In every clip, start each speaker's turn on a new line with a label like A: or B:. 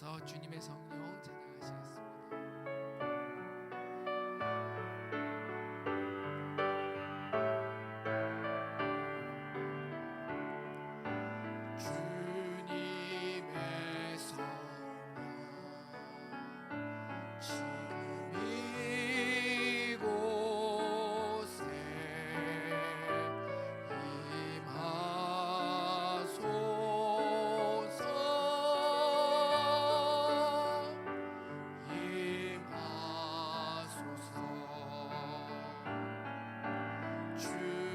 A: 일어나셔서 주님의 성령 찬양하시겠습니다.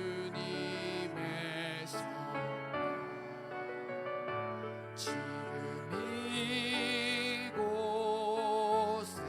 A: 주님의 성령 지금 이곳에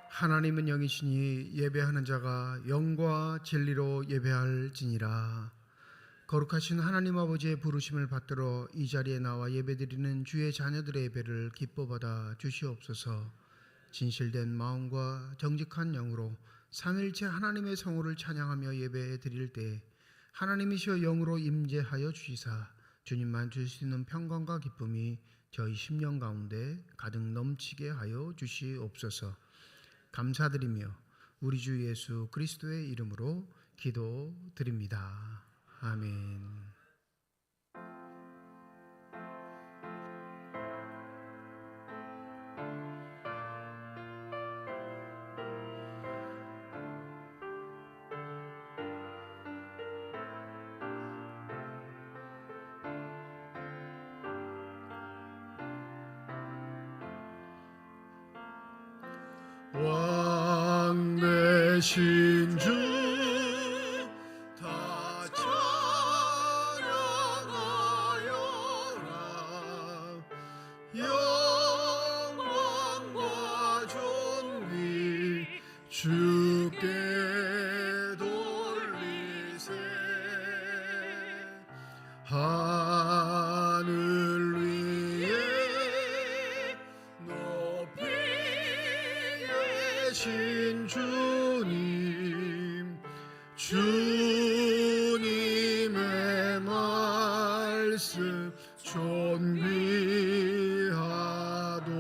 B: 하나님은 영이시니 예배하는 자가 영과 진리로 예배할지니라. 거룩하신 하나님 아버지의 부르심을 받들어 이 자리에 나와 예배드리는 주의 자녀들의 예배를 기뻐 받아 주시옵소서. 진실된 마음과 정직한 영으로 삼일체 하나님의 성호를 찬양하며 예배 드릴 때 하나님이시여 영으로 임재하여 주시사 주님만 주실 수 있는 평강과 기쁨이 저희 심령 가운데 가득 넘치게 하여 주시옵소서. 감사드리며 우리 주 예수 그리스도의 이름으로 기도드립니다. 아멘. 왕 되신 주 다 찬양하여라. 영광과 존귀 주께 돌리세. 하늘 위에 높이 계신 주님, 주님의 말씀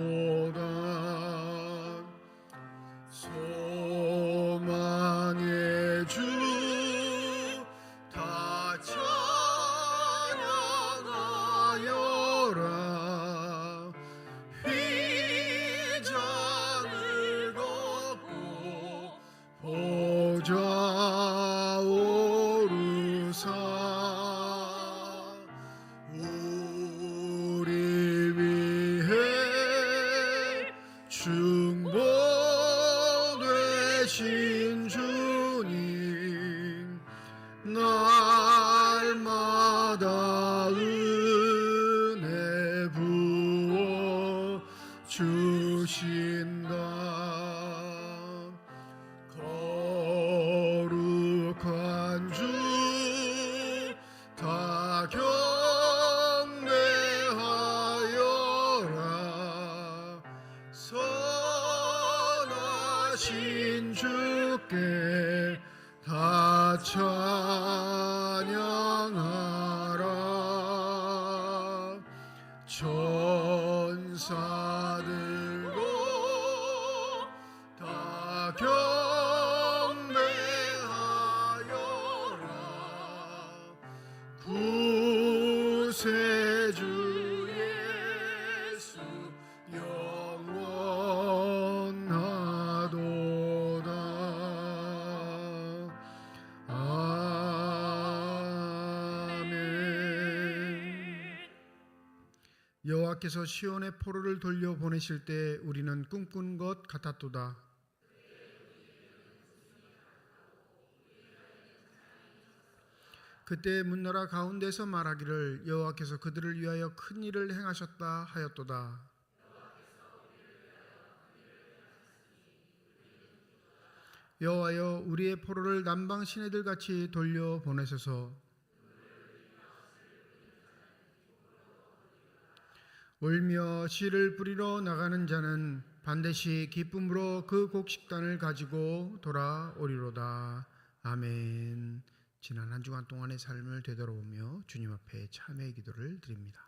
B: 존귀하도다. 소망의 주 다 찬양하여라. 휘장을 덮고 보좌 오르사 우리 위해 주신다. 거룩한 주 다 경배하여라. 선하신 주께 다 찬양하라. 천사들도 다 경배하여라. 구세주 예수 영원하도다. 아멘. 여호와께서 시온의 포로를 돌려 보내실 때 우리는 꿈꾼 것 같았도다. 그때 문나라 가운데서 말하기를 여호와께서 그들을 위하여 큰 일을 행하셨다 하였도다. 여호와여, 우리의 포로를 남방 시내들 같이 돌려 보내소서. 울며 씨를 뿌리러 나가는 자는 반드시 기쁨으로 그 곡식단을 가지고 돌아오리로다. 아멘. 지난 한 주간 동안의 삶을 되돌아보며 주님 앞에 참회의 기도를 드립니다.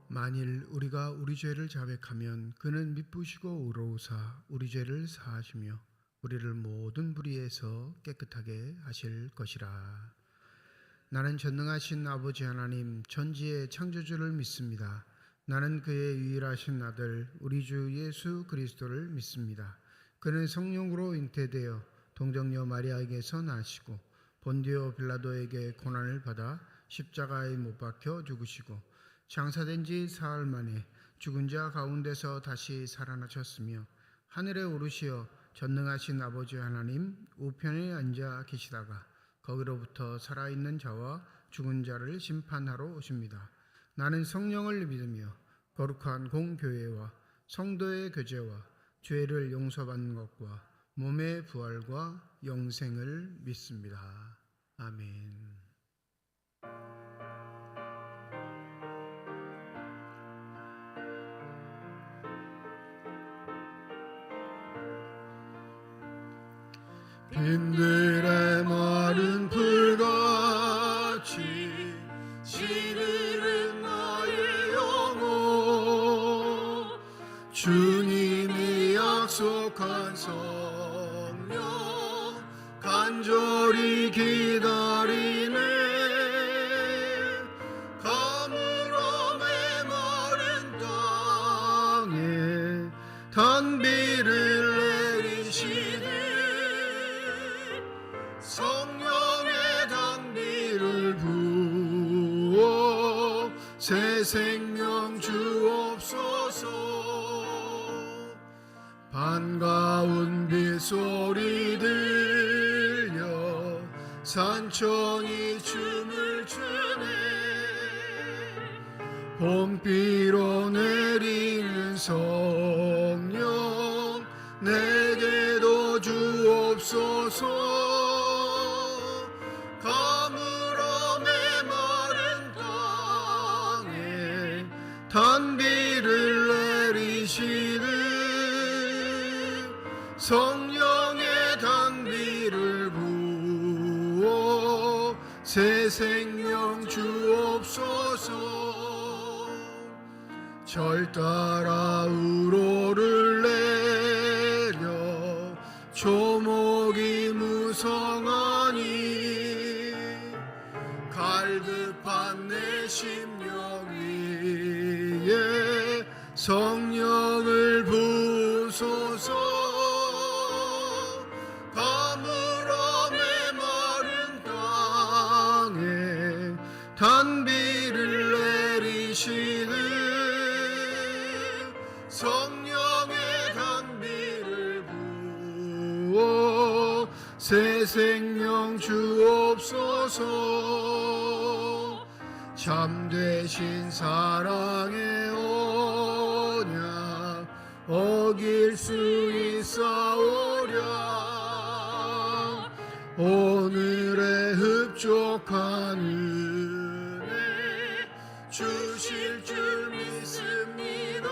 B: 만일 우리가 우리 죄를 자백하면 그는 미쁘시고 의로우사 우리 죄를 사하시며 우리를 모든 불의에서 깨끗하게 하실 것이라. 나는 전능하신 아버지 하나님 전지의 창조주를 믿습니다. 나는 그의 유일하신 아들 우리 주 예수 그리스도를 믿습니다. 그는 성령으로 잉태되어 동정녀 마리아에게서 나시고 본디오 빌라도에게 고난을 받아 십자가에 못 박혀 죽으시고 장사된 지 사흘 만에 죽은 자 가운데서 다시 살아나셨으며 하늘에 오르시어 전능하신 아버지 하나님 우편에 앉아 계시다가 거기로부터 살아있는 자와 죽은 자를 심판하러 오십니다. 나는 성령을 믿으며 거룩한 공교회와 성도의 교제와 죄를 용서받는 것과 몸의 부활과 영생을 믿습니다. 아멘. 빈들의 마른 풀같이 시리는 나의 영혼 주님이 약속한 성령 간절히 기다리네. 가물어 메마른 땅에 단비를 내리시네. 성령의 단비를 부어 새 생명 주옵소서. 반가운 빗소리 들려 산천이 춤을 추네. 봄비로 내리는 성령 내게도 주옵소서. 가물어 메마른 땅에 단비를 내리시는 성령의 단비를 부어 새 생명 주옵소서. 절 따라 우로를 내려 조목이 무성하니 갈급한 내 심령 위에 성령을 부소서. 가물어 메마른 땅에 단비를 내리시는 성령의 단비를 부어 새 생명 주옵소서. 참되신 사랑의 언약 어길 수 있사오랴. 오늘의 흡족한 은혜 주실 줄 믿습니다.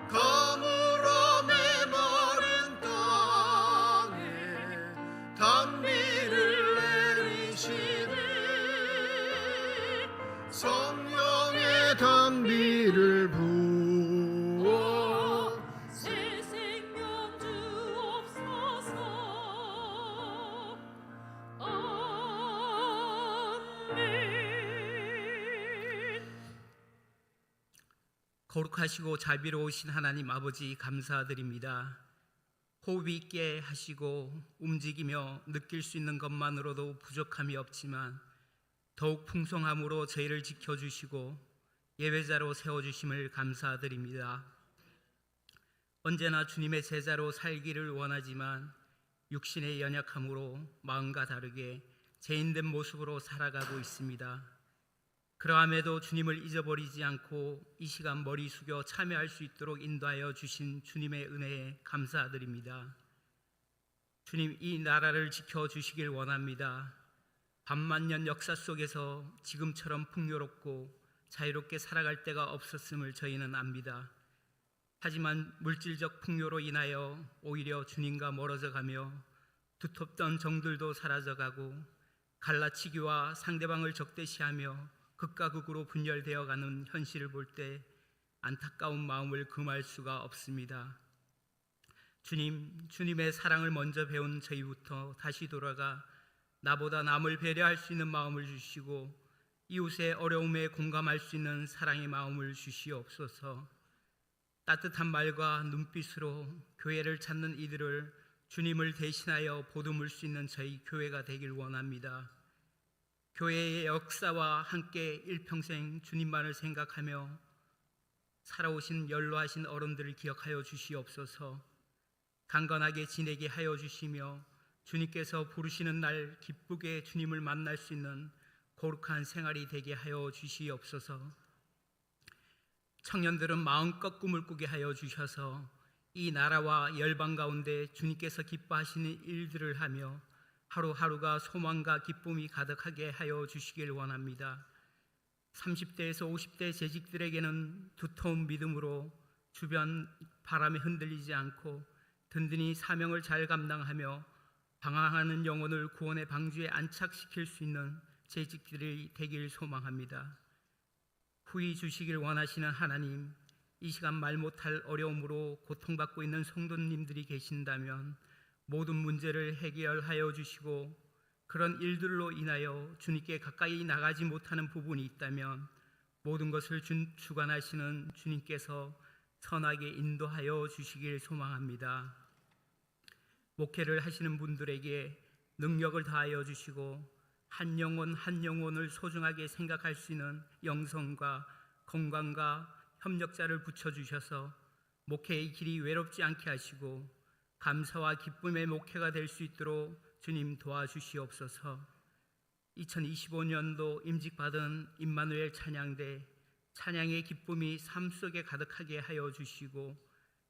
B: 가물어 메마른 땅에 단비를 내리시는 성령의 단비를 부어
C: 새 생명 주옵소서. 아멘.
D: 거룩하시고 자비로우신 하나님 아버지 감사드립니다. 호흡 있게 하시고 움직이며 느낄 수 있는 것만으로도 부족함이 없지만 더욱 풍성함으로 저희를 지켜주시고 예배자로 세워주심을 감사드립니다. 언제나 주님의 제자로 살기를 원하지만 육신의 연약함으로 마음과 다르게 죄인된 모습으로 살아가고 있습니다. 그러함에도 주님을 잊어버리지 않고 이 시간 머리 숙여 참여할 수 있도록 인도하여 주신 주님의 은혜에 감사드립니다. 주님, 이 나라를 지켜주시길 원합니다. 반만년 역사 속에서 지금처럼 풍요롭고 자유롭게 살아갈 때가 없었음을 저희는 압니다. 하지만 물질적 풍요로 인하여 오히려 주님과 멀어져 가며 두텁던 정들도 사라져가고 갈라치기와 상대방을 적대시하며 극과 극으로 분열되어 가는 현실을 볼 때 안타까운 마음을 금할 수가 없습니다. 주님, 주님의 사랑을 먼저 배운 저희부터 다시 돌아가 나보다 남을 배려할 수 있는 마음을 주시고 이웃의 어려움에 공감할 수 있는 사랑의 마음을 주시옵소서. 따뜻한 말과 눈빛으로 교회를 찾는 이들을 주님을 대신하여 보듬을 수 있는 저희 교회가 되길 원합니다. 교회의 역사와 함께 일평생 주님만을 생각하며 살아오신 연로하신 어른들을 기억하여 주시옵소서. 강건하게 지내게 하여 주시며 주님께서 부르시는 날 기쁘게 주님을 만날 수 있는 거룩한 생활이 되게 하여 주시옵소서. 청년들은 마음껏 꿈을 꾸게 하여 주셔서 이 나라와 열방 가운데 주님께서 기뻐하시는 일들을 하며 하루하루가 소망과 기쁨이 가득하게 하여 주시길 원합니다. 30대에서 50대 재직들에게는 두터운 믿음으로 주변 바람에 흔들리지 않고 든든히 사명을 잘 감당하며 방황하는 영혼을 구원의 방주에 안착시킬 수 있는 재직들이 되길 소망합니다. 후히 주시길 원하시는 하나님, 이 시간 말 못할 어려움으로 고통받고 있는 성도님들이 계신다면 모든 문제를 해결하여 주시고 그런 일들로 인하여 주님께 가까이 나가지 못하는 부분이 있다면 모든 것을 주관하시는 주님께서 선하게 인도하여 주시길 소망합니다. 목회를 하시는 분들에게 능력을 다하여 주시고 한 영혼 한 영혼을 소중하게 생각할 수 있는 영성과 건강과 협력자를 붙여주셔서 목회의 길이 외롭지 않게 하시고 감사와 기쁨의 목회가 될 수 있도록 주님 도와주시옵소서. 2025년도 임직받은 임마누엘 찬양대 찬양의 기쁨이 삶 속에 가득하게 하여 주시고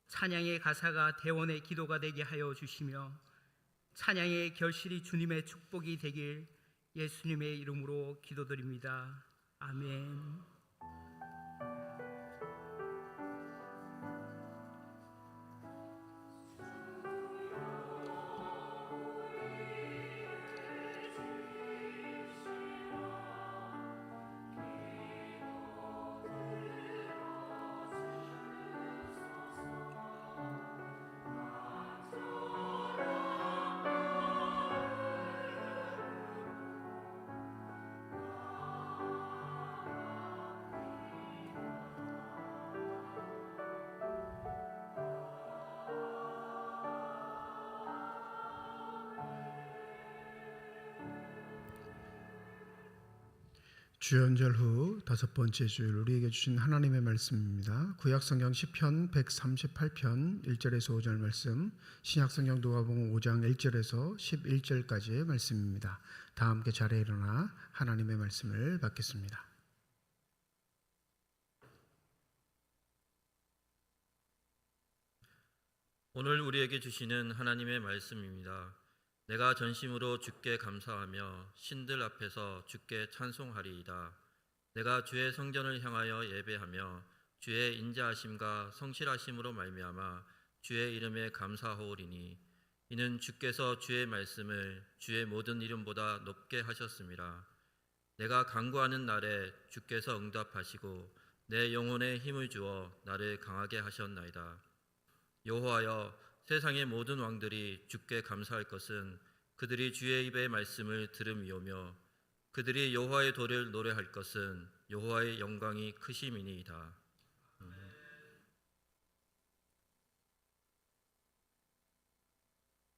D: 찬양의 가사가 대원의 기도가 되게 하여 주시며 찬양의 결실이 주님의 축복이 되길 예수님의 이름으로 기도드립니다. 아멘.
B: 주연절 후 다섯 번째 주일 우리에게 주신 하나님의 말씀입니다. 구약성경 시편 138편 1절에서 5절 말씀, 신약성경 누가복음 5장 1절에서 11절까지의 말씀입니다. 다 함께 자리에 일어나 하나님의 말씀을 받겠습니다.
E: 오늘 우리에게 주시는 하나님의 말씀입니다. 내가 전심으로 주께 감사하며 신들 앞에서 주께 찬송하리이다. 내가 주의 성전을 향하여 예배하며 주의 인자하심과 성실하심으로 말미암아 주의 이름에 감사하오리니 이는 주께서 주의 말씀을 주의 모든 이름보다 높게 하셨습니다. 내가 간구하는 날에 주께서 응답하시고 내 영혼에 힘을 주어 나를 강하게 하셨나이다. 여호와여, 세상의 모든 왕들이 주께 감사할 것은 그들이 주의 입의 말씀을 들음이오며 그들이 여호와의 도를 노래할 것은 여호와의 영광이 크심이니이다.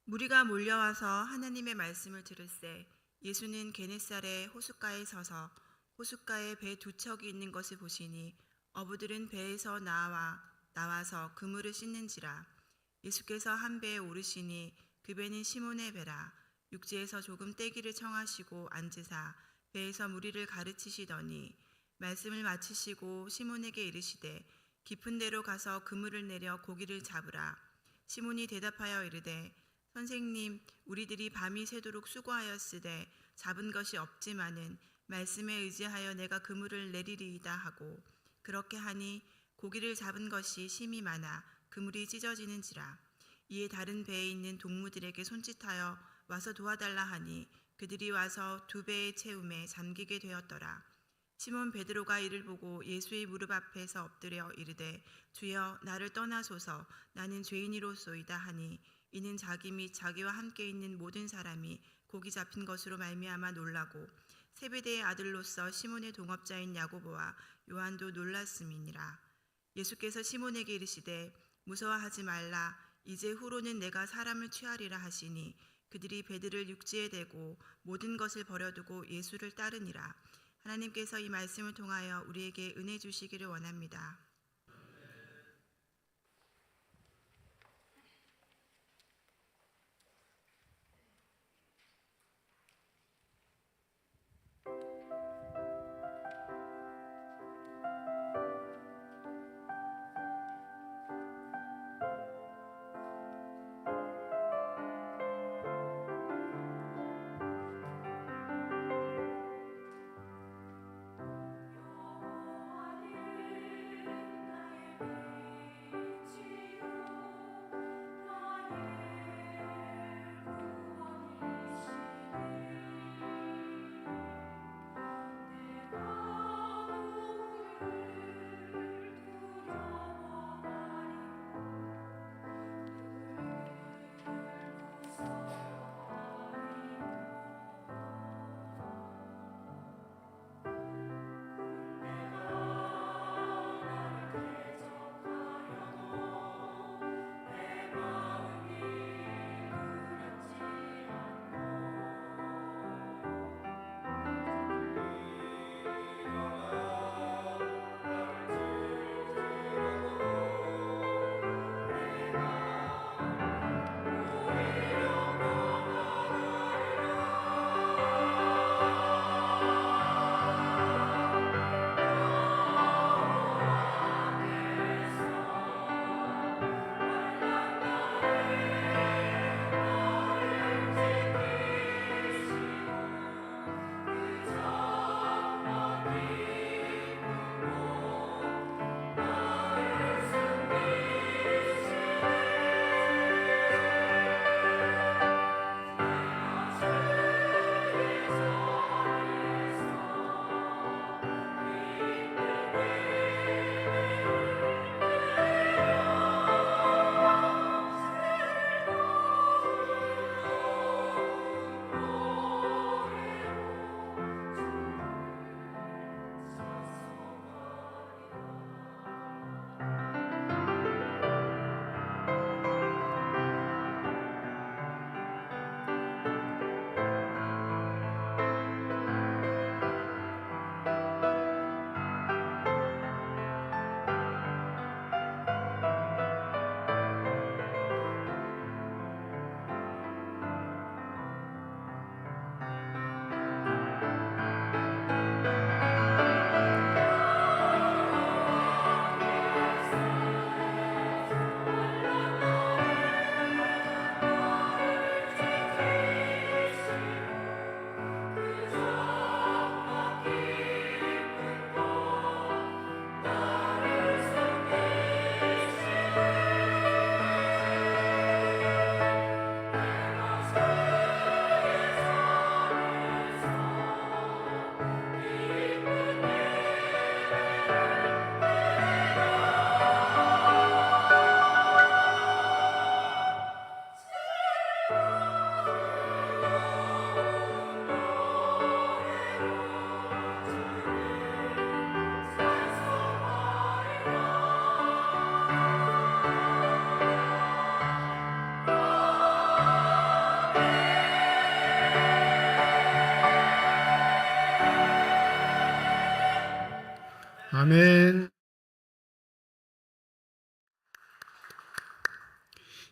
F: 무리가 몰려와서 하나님의 말씀을 들을새 예수는 게네사렛 호숫가에 서서 호숫가에 배 두 척이 있는 것을 보시니 어부들은 배에서 나와서 그물을 씻는지라. 예수께서 한 배에 오르시니 그 배는 시몬의 배라. 육지에서 조금 떼기를 청하시고 앉으사 배에서 무리를 가르치시더니 말씀을 마치시고 시몬에게 이르시되 깊은 데로 가서 그물을 내려 고기를 잡으라. 시몬이 대답하여 이르되 선생님, 우리들이 밤이 새도록 수고하였으되 잡은 것이 없지만은 말씀에 의지하여 내가 그물을 내리리이다 하고 그렇게 하니 고기를 잡은 것이 심히 많아 그물이 찢어지는지라. 이에 다른 배에 있는 동무들에게 손짓하여 와서 도와달라 하니 그들이 와서 두 배의 채움에 잠기게 되었더라. 시몬 베드로가 이를 보고 예수의 무릎 앞에서 엎드려 이르되 주여, 나를 떠나소서, 나는 죄인이로소이다 하니 이는 자기 및 자기와 함께 있는 모든 사람이 고기 잡힌 것으로 말미암아 놀라고 세베대의 아들로서 시몬의 동업자인 야고보와 요한도 놀랐음이니라. 예수께서 시몬에게 이르시되 무서워하지 말라. 이제 후로는 내가 사람을 취하리라 하시니 그들이 배들을 육지에 대고 모든 것을 버려두고 예수를 따르니라. 하나님께서 이 말씀을 통하여 우리에게 은혜 주시기를 원합니다.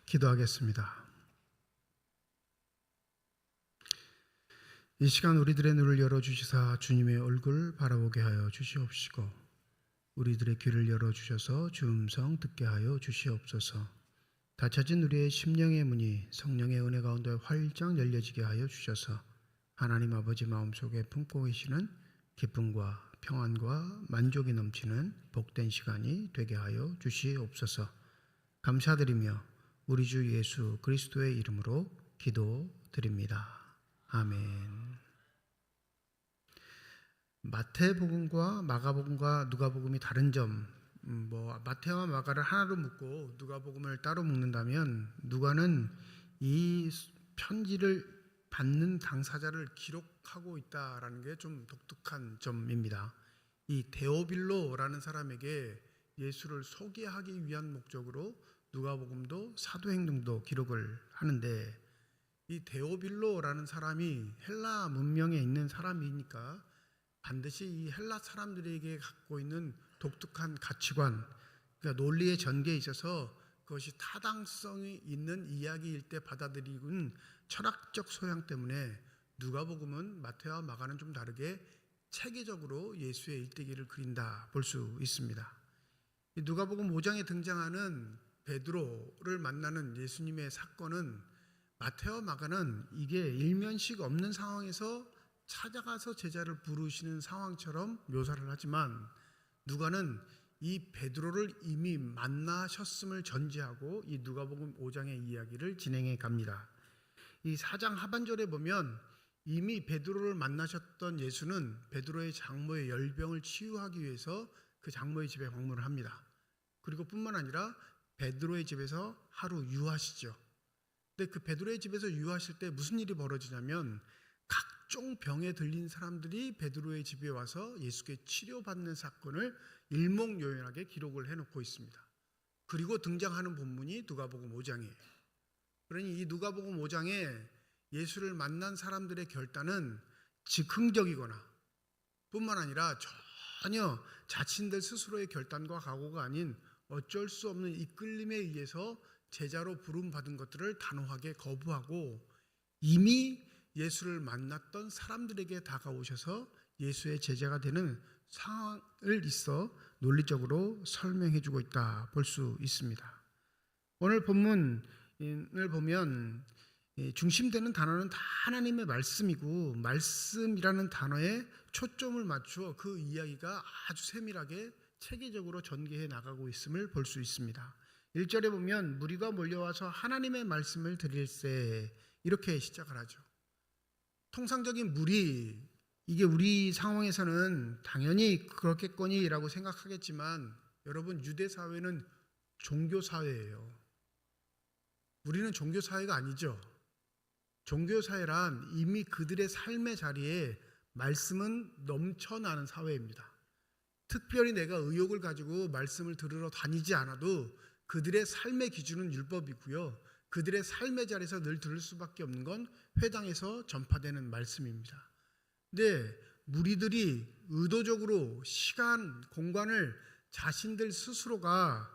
B: 기도하겠습니다. 이 시간 우리들의 눈을 열어주시사 주님의 얼굴 바라보게 하여 주시옵시고 우리들의 귀를 열어주셔서 주 음성 듣게 하여 주시옵소서. 닫혀진 우리의 심령의 문이 성령의 은혜 가운데 활짝 열려지게 하여 주셔서 하나님 아버지 마음속에 품고 계시는 기쁨과 평안과 만족이 넘치는 복된 시간이 되게 하여 주시옵소서. 감사드리며 우리 주 예수 그리스도의 이름으로 기도드립니다. 아멘. 마태복음과 마가복음과 누가복음이 다른 점, 마태와 마가를 하나로 묶고 누가복음을 따로 묶는다면 누가는 이 편지를 받는 당사자를 기록하고 있다라는 게 좀 독특한 점입니다. 이 데오빌로라는 사람에게 예수를 소개하기 위한 목적으로 누가복음도 사도행전도 기록을 하는데 이 데오빌로라는 사람이 헬라 문명에 있는 사람이니까 반드시 이 헬라 사람들에게 갖고 있는 독특한 가치관, 그러니까 논리의 전개에 있어서 그것이 타당성이 있는 이야기일 때 받아들이는 철학적 소양 때문에 누가복음은 마태와 마가는 좀 다르게 체계적으로 예수의 일대기를 그린다 볼 수 있습니다. 누가복음 5장에 등장하는 베드로를 만나는 예수님의 사건은 마태와 마가는 이게 일면식 없는 상황에서 찾아가서 제자를 부르시는 상황처럼 묘사를 하지만 누가는 이 베드로를 이미 만나셨음을 전제하고 이 누가복음 5장의 이야기를 진행해 갑니다. 이 4장 하반절에 보면 이미 베드로를 만나셨던 예수는 베드로의 장모의 열병을 치유하기 위해서 그 장모의 집에 방문을 합니다. 그리고 뿐만 아니라 베드로의 집에서 하루 유하시죠. 근데 그 베드로의 집에서 유하실 때 무슨 일이 벌어지냐면 각종 병에 들린 사람들이 베드로의 집에 와서 예수께 치료받는 사건을 일목요연하게 기록을 해놓고 있습니다. 그리고 등장하는 본문이 누가복음 5장이에요. 그러니 이 누가복음 5장에 예수를 만난 사람들의 결단은 즉흥적이거나 뿐만 아니라 전혀 자신들 스스로의 결단과 각오가 아닌 어쩔 수 없는 이끌림에 의해서 제자로 부름받은 것들을 단호하게 거부하고 이미 예수를 만났던 사람들에게 다가오셔서 예수의 제자가 되는 상황을 있어 논리적으로 설명해주고 있다 볼 수 있습니다. 오늘 본문을 보면 중심되는 단어는 다 하나님의 말씀이고 말씀이라는 단어에 초점을 맞추어 그 이야기가 아주 세밀하게 체계적으로 전개해 나가고 있음을 볼 수 있습니다. 1절에 보면 무리가 몰려와서 하나님의 말씀을 드릴세 이렇게 시작을 하죠. 통상적인 무리, 이게 우리 상황에서는 당연히 그렇겠거니라고 생각하겠지만 여러분 유대사회는 종교사회예요. 우리는 종교사회가 아니죠. 종교사회란 이미 그들의 삶의 자리에 말씀은 넘쳐나는 사회입니다. 특별히 내가 의욕을 가지고 말씀을 들으러 다니지 않아도 그들의 삶의 기준은 율법이고요. 그들의 삶의 자리에서 늘 들을 수밖에 없는 건 회당에서 전파되는 말씀입니다. 근데 무리들이 의도적으로 시간, 공간을 자신들 스스로가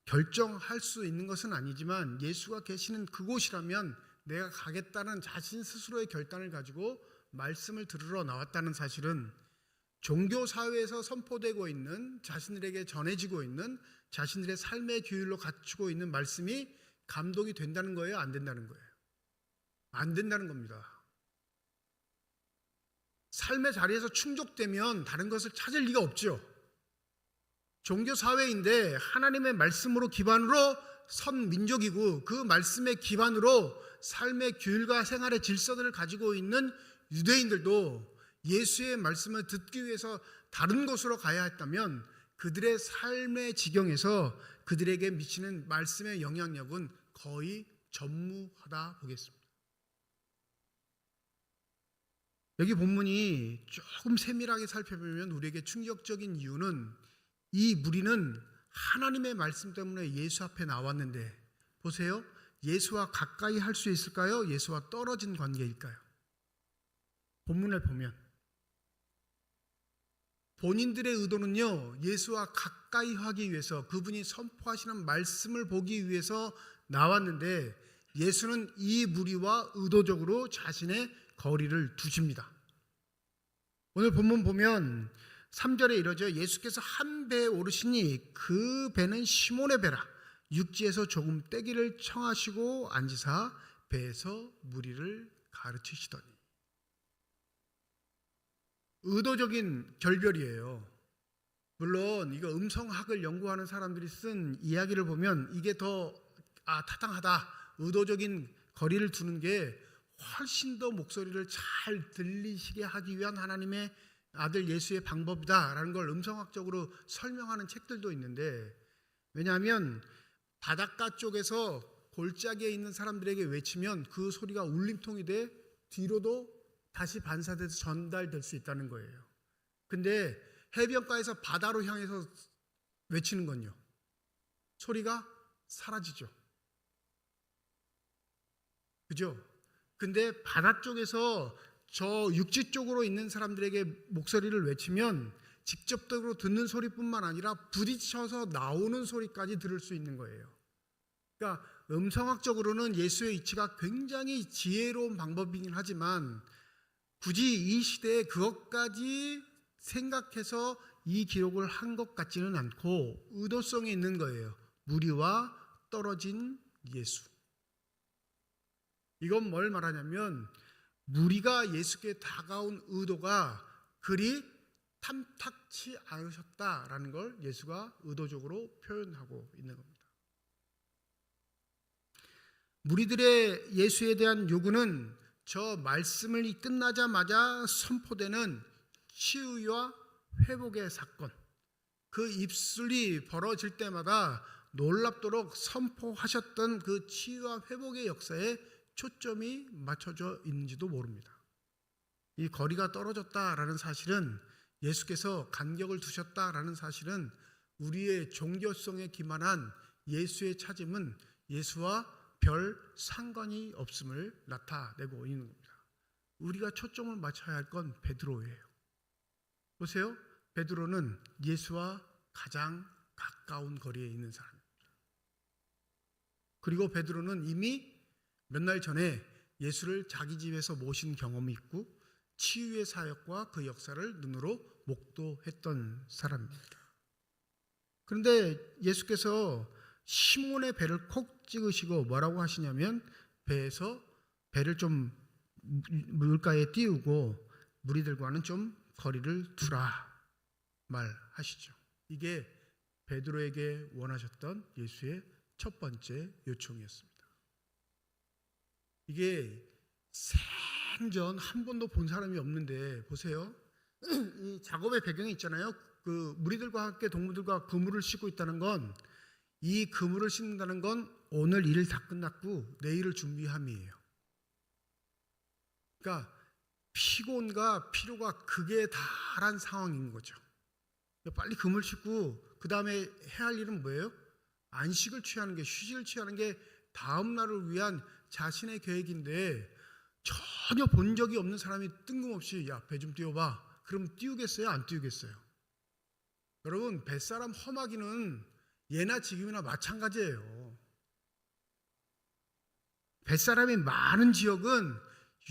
B: 결정할 수 있는 것은 아니지만 예수가 계시는 그곳이라면 내가 가겠다는 자신 스스로의 결단을 가지고 말씀을 들으러 나왔다는 사실은 종교사회에서 선포되고 있는 자신들에게 전해지고 있는 자신들의 삶의 규율로 갖추고 있는 말씀이 감동이 된다는 거예요? 안 된다는 거예요? 안 된다는 겁니다. 삶의 자리에서 충족되면 다른 것을 찾을 리가 없죠. 종교사회인데 하나님의 말씀으로 기반으로 선 민족이고 그 말씀의 기반으로 삶의 규율과 생활의 질서들을 가지고 있는 유대인들도 예수의 말씀을 듣기 위해서 다른 곳으로 가야 했다면 그들의 삶의 지경에서 그들에게 미치는 말씀의 영향력은 거의 전무하다 보겠습니다. 여기 본문이 조금 세밀하게 살펴보면 우리에게 충격적인 이유는 이 무리는 하나님의 말씀 때문에 예수 앞에 나왔는데 보세요. 예수와 가까이 할 수 있을까요? 예수와 떨어진 관계일까요? 본문을 보면 본인들의 의도는요, 예수와 가까이 하기 위해서 그분이 선포하시는 말씀을 보기 위해서 나왔는데 예수는 이 무리와 의도적으로 자신의 거리를 두십니다. 오늘 본문 보면 3절에 이러죠. 예수께서 한 배에 오르시니 그 배는 시몬의 배라. 육지에서 조금 떼기를 청하시고 앉으사 배에서 무리를 가르치시더니. 의도적인 결별이에요. 물론 이거 음성학을 연구하는 사람들이 쓴 이야기를 보면 이게 더 타당하다. 의도적인 거리를 두는 게 훨씬 더 목소리를 잘 들리시게 하기 위한 하나님의 아들 예수의 방법이다라는 걸 음성학적으로 설명하는 책들도 있는데, 왜냐하면 바닷가 쪽에서 골짜기에 있는 사람들에게 외치면 그 소리가 울림통이 돼 뒤로도 다시 반사돼서 전달될 수 있다는 거예요. 근데 해변가에서 바다로 향해서 외치는 건요, 소리가 사라지죠. 그죠? 근데 바다 쪽에서 저 육지 쪽으로 있는 사람들에게 목소리를 외치면 직접적으로 듣는 소리뿐만 아니라 부딪혀서 나오는 소리까지 들을 수 있는 거예요. 그러니까 음성학적으로는 예수의 이치가 굉장히 지혜로운 방법이긴 하지만 굳이 이 시대에 그것까지 생각해서 이 기록을 한 것 같지는 않고 의도성이 있는 거예요. 무리와 떨어진 예수. 이건 뭘 말하냐면 무리가 예수께 다가온 의도가 그리 탐탁치 않으셨다라는 걸 예수가 의도적으로 표현하고 있는 겁니다. 무리들의 예수에 대한 요구는 저 말씀을 끝나자마자 선포되는 치유와 회복의 사건, 그 입술이 벌어질 때마다 놀랍도록 선포하셨던 그 치유와 회복의 역사에 초점이 맞춰져 있는지도 모릅니다. 이 거리가 떨어졌다라는 사실은, 예수께서 간격을 두셨다라는 사실은 우리의 종교성에 기만한 예수의 찾음은 예수와 별 상관이 없음을 나타내고 있는 겁니다. 우리가 초점을 맞춰야 할 건 베드로예요. 보세요. 베드로는 예수와 가장 가까운 거리에 있는 사람입니다. 그리고 베드로는 이미 몇 날 전에 예수를 자기 집에서 모신 경험이 있고 치유의 사역과 그 역사를 눈으로 목도했던 사람입니다. 그런데 예수께서 시몬의 배를 콕 찍으시고 뭐라고 하시냐면 배에서 배를 좀 물가에 띄우고 무리들과는 좀 거리를 두라 말하시죠. 이게 베드로에게 원하셨던 예수의 첫 번째 요청이었습니다. 이게 생전 한 번도 본 사람이 없는데 보세요. 이 작업의 배경이 있잖아요. 그 무리들과 함께 동무들과 그물을 싣고 있다는 건, 이 그물을 싣는다는 건 오늘 일 다 끝났고 내일을 준비함이에요. 그러니까 피곤과 피로가 극에 달한 상황인 거죠. 빨리 그물 싣고 그 다음에 해야 할 일은 뭐예요? 안식을 취하는 게, 휴식을 취하는 게 다음 날을 위한 자신의 계획인데 전혀 본 적이 없는 사람이 뜬금없이 야, 배 좀 띄워봐. 그럼 띄우겠어요? 안 띄우겠어요? 여러분, 뱃사람 험하기는 예나 지금이나 마찬가지예요. 뱃사람이 많은 지역은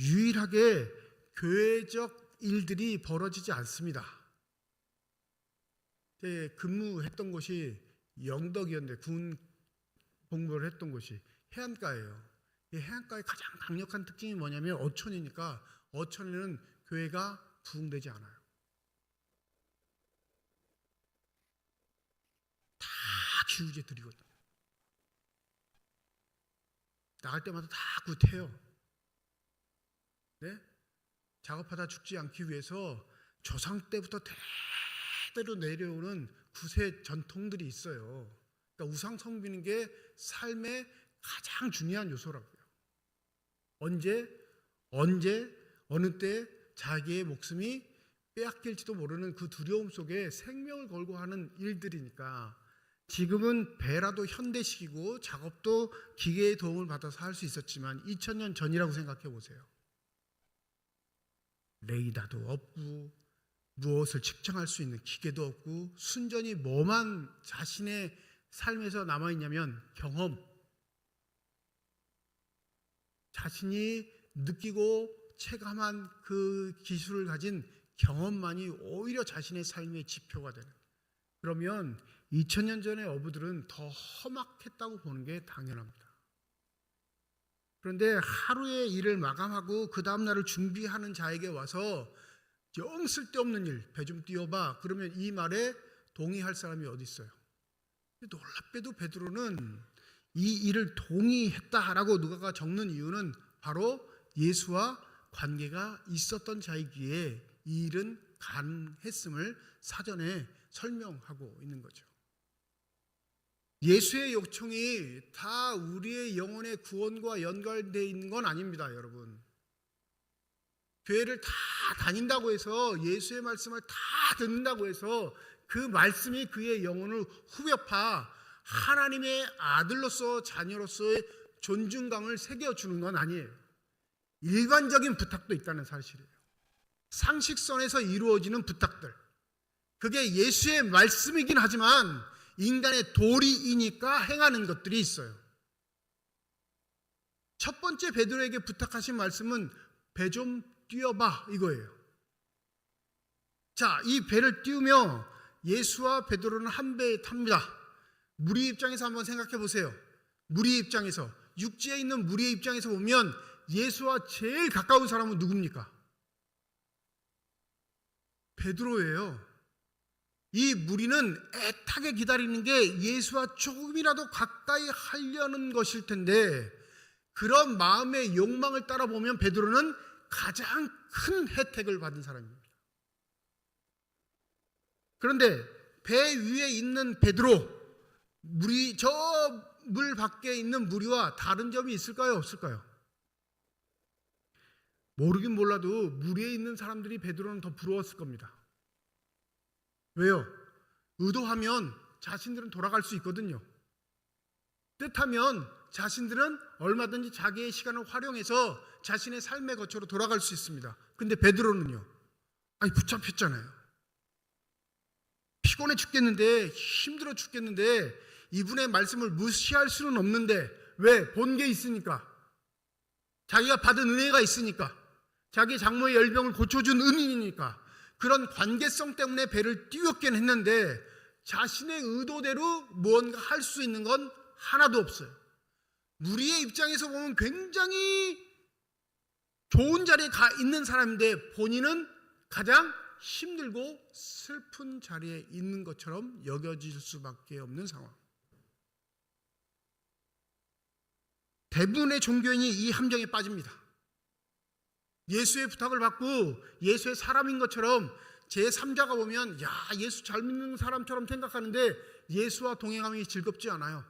B: 유일하게 교회적 일들이 벌어지지 않습니다. 근무했던 곳이 영덕이었는데 군 복무를 했던 곳이 해안가예요. 이 해안가의 가장 강력한 특징이 뭐냐면 어촌이니까, 어촌에는 교회가 부흥되지 않아요. 다 기우제 드리거든요. 나갈 때마다 다 굿해요. 네? 작업하다 죽지 않기 위해서 조상 때부터 대대로 내려오는 굿의 전통들이 있어요. 그러니까 우상 섬기는 게 삶의 가장 중요한 요소라고요. 언제 어느 때 자기의 목숨이 빼앗길지도 모르는 그 두려움 속에 생명을 걸고 하는 일들이니까, 지금은 배라도 현대식이고 작업도 기계의 도움을 받아서 할 수 있었지만 2000년 전이라고 생각해 보세요. 레이더도 없고 무엇을 측정할 수 있는 기계도 없고 순전히 뭐만 자신의 삶에서 남아있냐면 경험, 자신이 느끼고 체감한 그 기술을 가진 경험만이 오히려 자신의 삶의 지표가 되는, 그러면 2000년 전의 어부들은 더 험악했다고 보는 게 당연합니다. 그런데 하루의 일을 마감하고 그 다음날을 준비하는 자에게 와서 영 쓸데없는 일, 배 좀 띄워봐, 그러면 이 말에 동의할 사람이 어디 있어요? 놀랍게도 베드로는 이 일을 동의했다라고 누가가 적는 이유는 바로 예수와 관계가 있었던 자이기에 이 일은 가능했음을 사전에 설명하고 있는 거죠. 예수의 요청이 다 우리의 영혼의 구원과 연관되어 있는 건 아닙니다, 여러분. 교회를 다 다닌다고 해서, 예수의 말씀을 다 듣는다고 해서 그 말씀이 그의 영혼을 후벼파 하나님의 아들로서 자녀로서의 존중감을 새겨주는 건 아니에요. 일반적인 부탁도 있다는 사실이에요. 상식선에서 이루어지는 부탁들, 그게 예수의 말씀이긴 하지만 인간의 도리이니까 행하는 것들이 있어요. 첫 번째 베드로에게 부탁하신 말씀은 배 좀 띄워봐, 이거예요. 자, 이 배를 띄우며 예수와 베드로는 한 배에 탑니다. 무리 입장에서 한번 생각해 보세요. 무리 입장에서, 육지에 있는 무리의 입장에서 보면 예수와 제일 가까운 사람은 누굽니까? 베드로예요. 이 무리는 애타게 기다리는 게 예수와 조금이라도 가까이 하려는 것일 텐데, 그런 마음의 욕망을 따라보면 베드로는 가장 큰 혜택을 받은 사람입니다. 그런데 배 위에 있는 베드로, 저 물 밖에 있는 무리와 다른 점이 있을까요, 없을까요? 모르긴 몰라도 물 위에 있는 사람들이 베드로는 더 부러웠을 겁니다. 왜요? 의도하면 자신들은 돌아갈 수 있거든요. 뜻하면 자신들은 얼마든지 자기의 시간을 활용해서 자신의 삶의 거처로 돌아갈 수 있습니다. 근데 베드로는요, 붙잡혔잖아요. 피곤해 죽겠는데, 힘들어 죽겠는데 이분의 말씀을 무시할 수는 없는데, 왜? 본 게 있으니까, 자기가 받은 은혜가 있으니까, 자기 장모의 열병을 고쳐준 은인이니까, 그런 관계성 때문에 배를 띄웠긴 했는데 자신의 의도대로 무언가 할 수 있는 건 하나도 없어요. 무리의 입장에서 보면 굉장히 좋은 자리에 가 있는 사람인데 본인은 가장 힘들고 슬픈 자리에 있는 것처럼 여겨질 수밖에 없는 상황. 대부분의 종교인이 이 함정에 빠집니다. 예수의 부탁을 받고 예수의 사람인 것처럼 제3자가 보면 예수 잘 믿는 사람처럼 생각하는데 예수와 동행함이 즐겁지 않아요.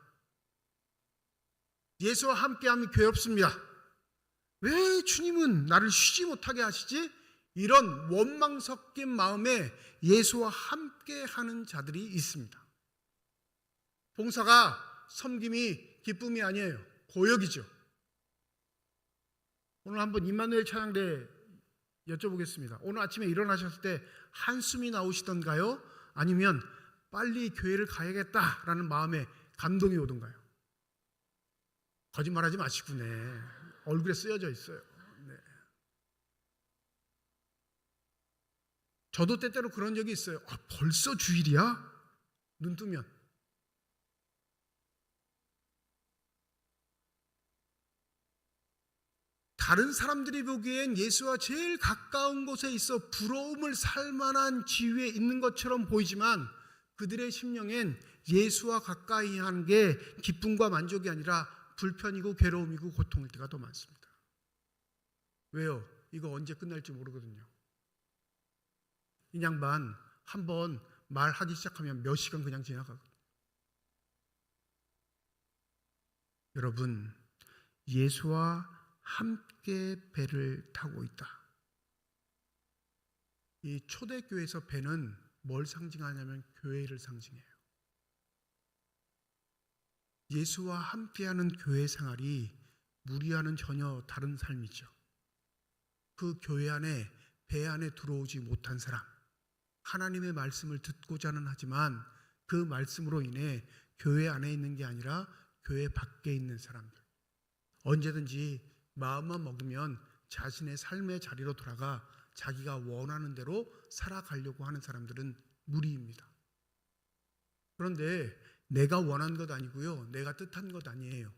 B: 예수와 함께함이 괴롭습니다. 왜 주님은 나를 쉬지 못하게 하시지? 이런 원망 섞인 마음에 예수와 함께하는 자들이 있습니다. 봉사가 섬김이 기쁨이 아니에요. 고역이죠. 오늘 한번 임마누엘 찬양대 여쭤보겠습니다. 오늘 아침에 일어나셨을 때 한숨이 나오시던가요? 아니면 빨리 교회를 가야겠다라는 마음에 감동이 오던가요? 거짓말하지 마시고, 네. 얼굴에 쓰여져 있어요. 네. 저도 때때로 그런 적이 있어요. 벌써 주일이야? 눈 뜨면. 다른 사람들이 보기엔 예수와 제일 가까운 곳에 있어 부러움을 살 만한 지위에 있는 것처럼 보이지만 그들의 심령엔 예수와 가까이 하는 게 기쁨과 만족이 아니라 불편이고 괴로움이고 고통일 때가 더 많습니다. 왜요? 이거 언제 끝날지 모르거든요. 이 양반 한번 말하기 시작하면 몇 시간 그냥 지나가거든요. 여러분, 예수와 함께 배를 타고 있다. 이 초대교회에서 배는 뭘 상징하냐면 교회를 상징해요. 예수와 함께하는 교회 생활이 무리와는 전혀 다른 삶이죠. 그 교회 안에, 배 안에 들어오지 못한 사람, 하나님의 말씀을 듣고자는 하지만 그 말씀으로 인해 교회 안에 있는 게 아니라 교회 밖에 있는 사람들, 언제든지 마음만 먹으면 자신의 삶의 자리로 돌아가 자기가 원하는 대로 살아가려고 하는 사람들은 무리입니다. 그런데 내가 원한 것 아니고요, 내가 뜻한 것 아니에요.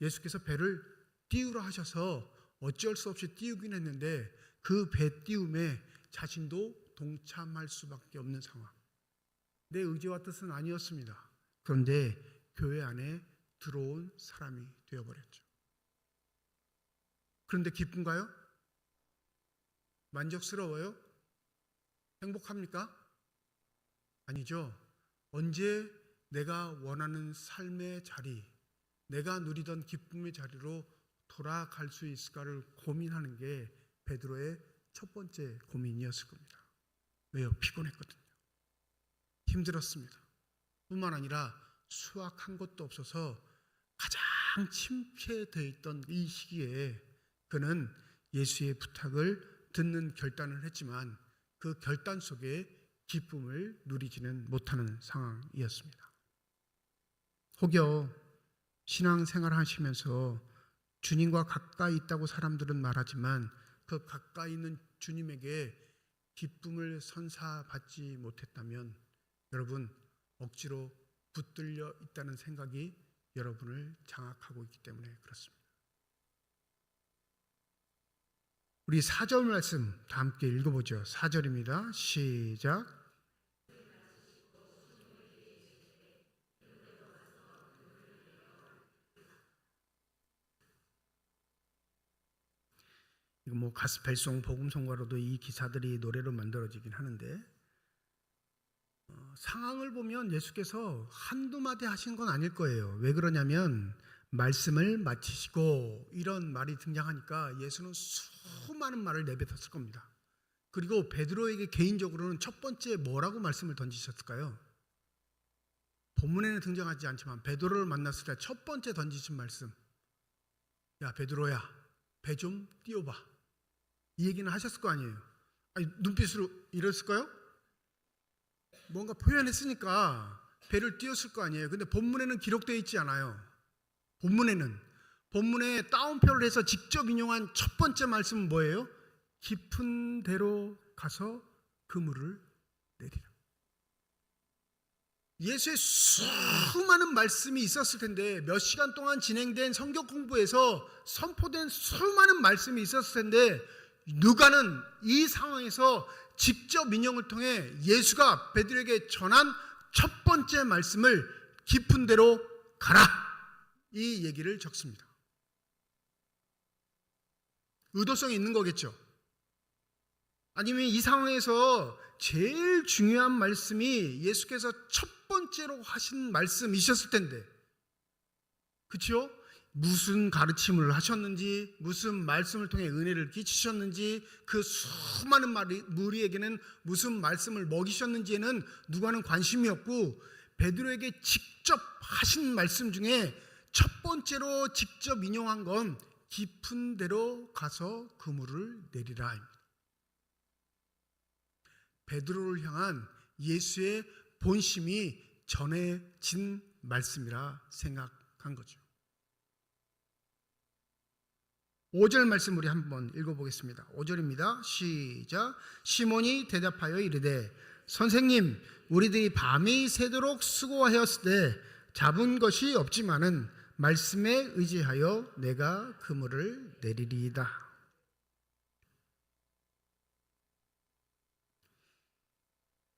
B: 예수께서 배를 띄우라 하셔서 어쩔 수 없이 띄우긴 했는데 그 배 띄움에 자신도 동참할 수밖에 없는 상황. 내 의지와 뜻은 아니었습니다. 그런데 교회 안에 들어온 사람이 되어버렸죠. 그런데 기쁜가요? 만족스러워요? 행복합니까? 아니죠. 언제 내가 원하는 삶의 자리, 내가 누리던 기쁨의 자리로 돌아갈 수 있을까를 고민하는 게 베드로의 첫 번째 고민이었을 겁니다. 왜요? 피곤했거든요. 힘들었습니다. 뿐만 아니라 수확한 것도 없어서 가장 침체되어 있던 이 시기에 그는 예수의 부탁을 듣는 결단을 했지만 그 결단 속에 기쁨을 누리지는 못하는 상황이었습니다. 혹여 신앙생활 하시면서 주님과 가까이 있다고 사람들은 말하지만 그 가까이 있는 주님에게 기쁨을 선사받지 못했다면 여러분 억지로 붙들려 있다는 생각이 여러분을 장악하고 있기 때문에 그렇습니다. 우리 4절 말씀 다 함께 읽어보죠. 4절입니다. 시작. 이거 뭐 가스펠송 복음성가로도 이 기사들이 노래로 만들어지긴 하는데 상황을 보면 예수께서 한두 마디 하신 건 아닐 거예요. 왜 그러냐면 말씀을 마치시고 이런 말이 등장하니까 예수는 수많은 말을 내뱉었을 겁니다. 그리고 베드로에게 개인적으로는 첫 번째 뭐라고 말씀을 던지셨을까요? 본문에는 등장하지 않지만 베드로를 만났을 때 첫 번째 던지신 말씀, 야 베드로야 배 좀 띄워봐, 이 얘기는 하셨을 거 아니에요. 아니, 눈빛으로 이랬을까요? 뭔가 표현했으니까 배를 띄웠을 거 아니에요. 근데 본문에는 기록되어 있지 않아요. 본문에 따옴표를 해서 직접 인용한 첫 번째 말씀은 뭐예요? 깊은 데로 가서 그물을 내리라. 예수의 수많은 말씀이 있었을 텐데, 몇 시간 동안 진행된 성경 공부에서 선포된 수많은 말씀이 있었을 텐데, 누가는 이 상황에서 직접 인용을 통해 예수가 베드로에게 전한 첫 번째 말씀을 깊은 데로 가라, 이 얘기를 적습니다. 의도성이 있는 거겠죠. 아니면 이 상황에서 제일 중요한 말씀이 예수께서 첫 번째로 하신 말씀이셨을 텐데, 그렇죠? 무슨 가르침을 하셨는지, 무슨 말씀을 통해 은혜를 끼치셨는지, 그 수많은 무리에게는 무슨 말씀을 먹이셨는지에는 누가는 관심이 없고, 베드로에게 직접 하신 말씀 중에 첫 번째로 직접 인용한 건 깊은 데로 가서 그물을 내리라. 베드로를 향한 예수의 본심이 전해진 말씀이라 생각한 거죠. 5절 말씀 우리 한번 읽어보겠습니다. 5절입니다. 시작. 시몬이 대답하여 이르되 선생님, 우리들이 밤이 새도록 수고하였을 때 잡은 것이 없지만은 말씀에 의지하여 내가 그물을 내리리이다.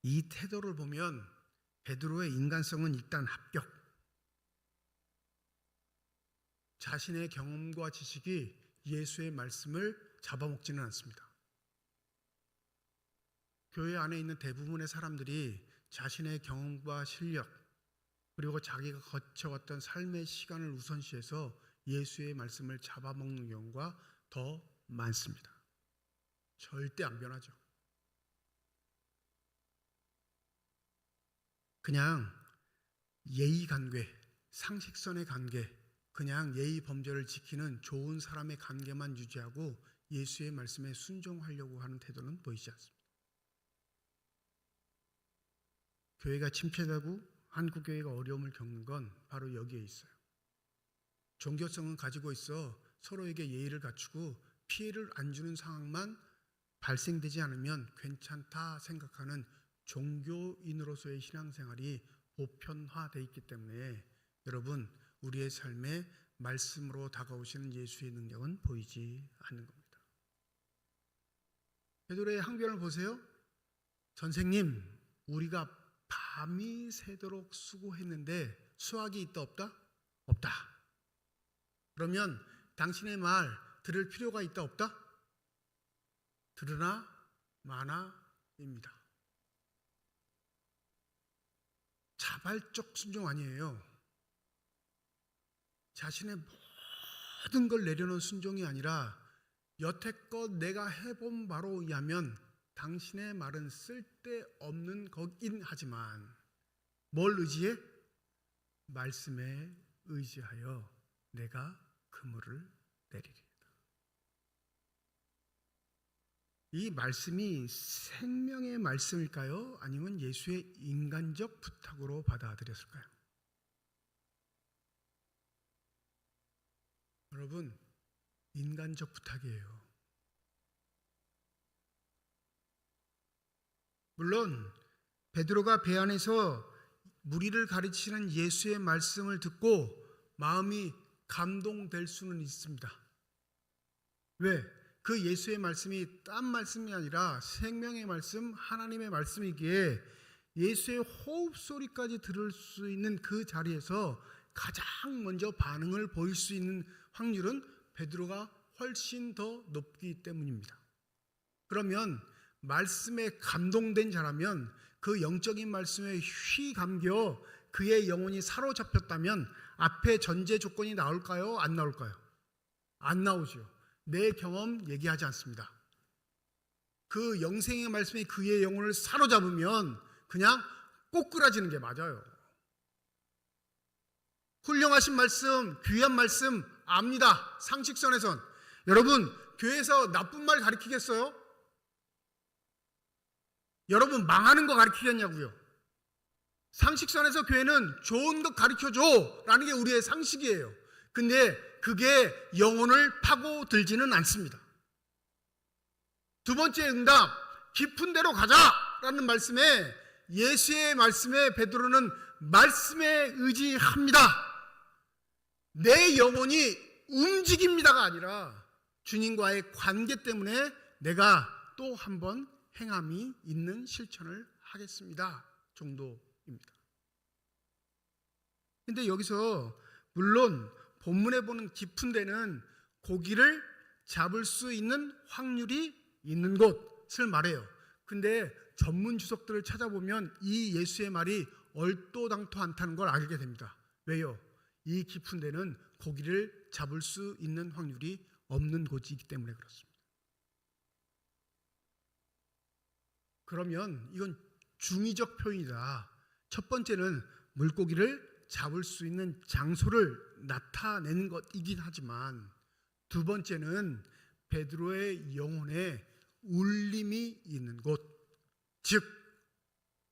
B: 이 태도를 보면 베드로의 인간성은 일단 합격. 자신의 경험과 지식이 예수의 말씀을 잡아먹지는 않습니다. 교회 안에 있는 대부분의 사람들이 자신의 경험과 실력, 그리고 자기가 거쳐왔던 삶의 시간을 우선시해서 예수의 말씀을 잡아먹는 경우가 더 많습니다. 절대 안 변하죠. 그냥 예의 관계, 상식선의 관계, 그냥 예의 범절을 지키는 좋은 사람의 관계만 유지하고 예수의 말씀에 순종하려고 하는 태도는 보이지 않습니다. 교회가 침체되고 한국교회가 어려움을 겪는 건 바로 여기에 있어요. 종교성은 가지고 있어 서로에게 예의를 갖추고 피해를 안 주는 상황만 발생되지 않으면 괜찮다 생각하는 종교인으로서의 신앙생활이 보편화되어 있기 때문에 여러분, 우리의 삶에 말씀으로 다가오시는 예수의 능력은 보이지 않는 겁니다. 베드로의 항변을 보세요. 선생님, 우리가 밤이 새도록 수고했는데 수확이 있다 없다? 없다. 그러면 당신의 말 들을 필요가 있다 없다? 들으나 마나입니다. 자발적 순종 아니에요. 자신의 모든 걸 내려놓은 순종이 아니라 여태껏 내가 해본 바로 의하면 당신의 말은 쓸데없는 거긴 하지만 뭘 의지해? 말씀에 의지하여 내가 그물을 내리리이다. 이 말씀이 생명의 말씀일까요? 아니면 예수의 인간적 부탁으로 받아들였을까요? 여러분, 인간적 부탁이에요. 물론 베드로가 배 안에서 무리를 가르치는 예수의 말씀을 듣고 마음이 감동될 수는 있습니다. 왜? 그 예수의 말씀이 딴 말씀이 아니라 생명의 말씀, 하나님의 말씀이기에 예수의 호흡 소리까지 들을 수 있는 그 자리에서 가장 먼저 반응을 보일 수 있는 확률은 베드로가 훨씬 더 높기 때문입니다. 그러면 말씀에 감동된 자라면 그 영적인 말씀에 휘감겨 그의 영혼이 사로잡혔다면 앞에 전제 조건이 나올까요? 안 나올까요? 안 나오죠. 내 경험 얘기하지 않습니다. 그 영생의 말씀이 그의 영혼을 사로잡으면 그냥 꼬꾸라지는 게 맞아요. 훌륭하신 말씀, 귀한 말씀 압니다. 상식선에선. 여러분, 교회에서 나쁜 말 가르치겠어요? 여러분, 망하는 거 가르치겠냐고요? 상식선에서 교회는 좋은 것 가르쳐줘 라는 게 우리의 상식이에요. 근데 그게 영혼을 파고들지는 않습니다. 두 번째 응답, 깊은 데로 가자 라는 말씀에, 예수의 말씀에 베드로는 말씀에 의지합니다. 내 영혼이 움직입니다가 아니라 주님과의 관계 때문에 내가 또 한 번 행함이 있는 실천을 하겠습니다 정도입니다. 근데 여기서 물론 본문에 보는 깊은 데는 고기를 잡을 수 있는 확률이 있는 곳을 말해요. 근데 전문 주석들을 찾아보면 이 예수의 말이 얼토당토 않다는 걸 알게 됩니다. 왜요? 이 깊은 데는 고기를 잡을 수 있는 확률이 없는 곳이기 때문에 그렇습니다. 그러면 이건 중의적 표현이다. 첫 번째는 물고기를 잡을 수 있는 장소를 나타내는 것이긴 하지만 두 번째는 베드로의 영혼에 울림이 있는 곳, 즉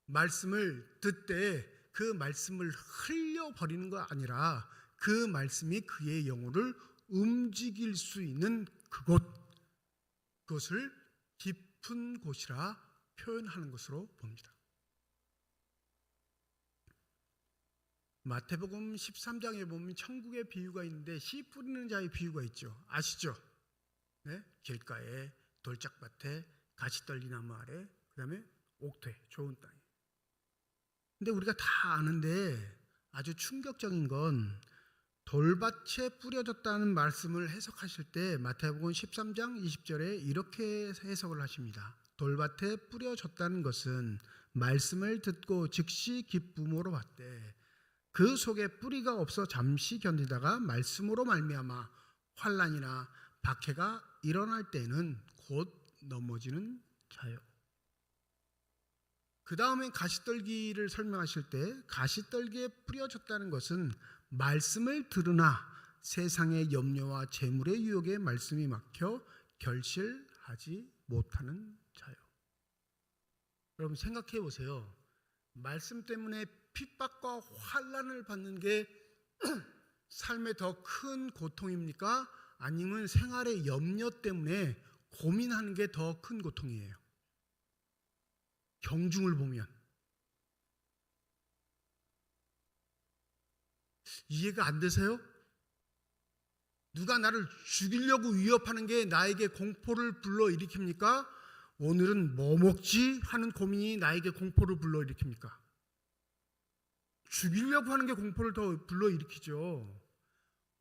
B: 말씀을 듣되 그 말씀을 흘려버리는 거 아니라 그 말씀이 그의 영혼을 움직일 수 있는 그곳, 그것을 깊은 곳이라 표현하는 것으로 봅니다. 마태복음 13장에 보면 천국의 비유가 있는데 씨 뿌리는 자의 비유가 있죠. 아시죠? 네? 길가에, 돌짝밭에, 가시떨기나무 아래, 그 다음에 옥퇴, 좋은 땅에. 근데 우리가 다 아는데 아주 충격적인 건 돌밭에 뿌려졌다는 말씀을 해석하실 때 마태복음 13장 20절에 이렇게 해석을 하십니다. 돌밭에 뿌려졌다는 것은 말씀을 듣고 즉시 기쁨으로 받되 그 속에 뿌리가 없어 잠시 견디다가 말씀으로 말미암아 환난이나 박해가 일어날 때는 곧 넘어지는 자요. 그 다음에 가시떨기를 설명하실 때 가시떨기에 뿌려졌다는 것은 말씀을 들으나 세상의 염려와 재물의 유혹에 말씀이 막혀 결실하지 못하는 자요. 여러분 생각해 보세요. 말씀 때문에 핍박과 환난을 받는 게 삶의 더 큰 고통입니까? 아니면 생활의 염려 때문에 고민하는 게 더 큰 고통이에요. 경중을 보면 이해가 안 되세요? 누가 나를 죽이려고 위협하는 게 나에게 공포를 불러일으킵니까? 오늘은 뭐 먹지? 하는 고민이 나에게 공포를 불러일으킵니까? 죽이려고 하는 게 공포를 더 불러일으키죠.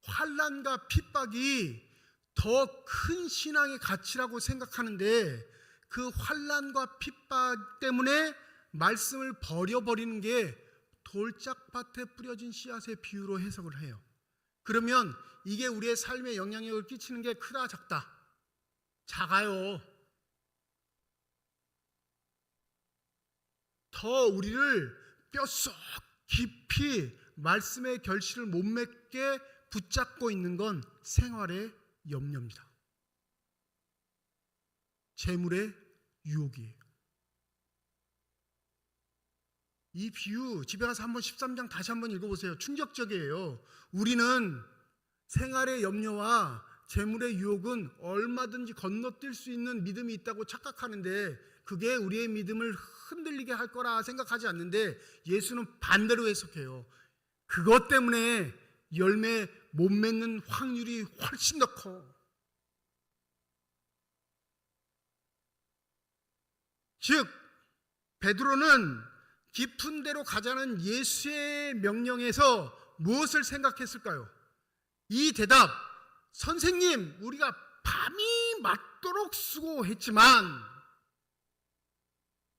B: 환난과 핍박이 더 큰 신앙의 가치라고 생각하는데 그 환난과 핍박 때문에 말씀을 버려버리는 게 돌짝밭에 뿌려진 씨앗의 비유로 해석을 해요. 그러면 이게 우리의 삶에 영향력을 끼치는 게 크다 작다? 작아요. 더 우리를 뼛속 깊이 말씀의 결실을 못 맺게 붙잡고 있는 건 생활의 염려입니다. 재물의 유혹이에요. 이 비유 집에 가서 한번 13장 다시 한번 읽어보세요. 충격적이에요. 우리는 생활의 염려와 재물의 유혹은 얼마든지 건너뛸 수 있는 믿음이 있다고 착각하는데 그게 우리의 믿음을 흔들리게 할 거라 생각하지 않는데 예수는 반대로 해석해요. 그것 때문에 열매 못 맺는 확률이 훨씬 더 커. 즉 베드로는 깊은 데로 가자는 예수의 명령에서 무엇을 생각했을까요? 이 대답, 선생님, 우리가 밤이 맞도록 수고했지만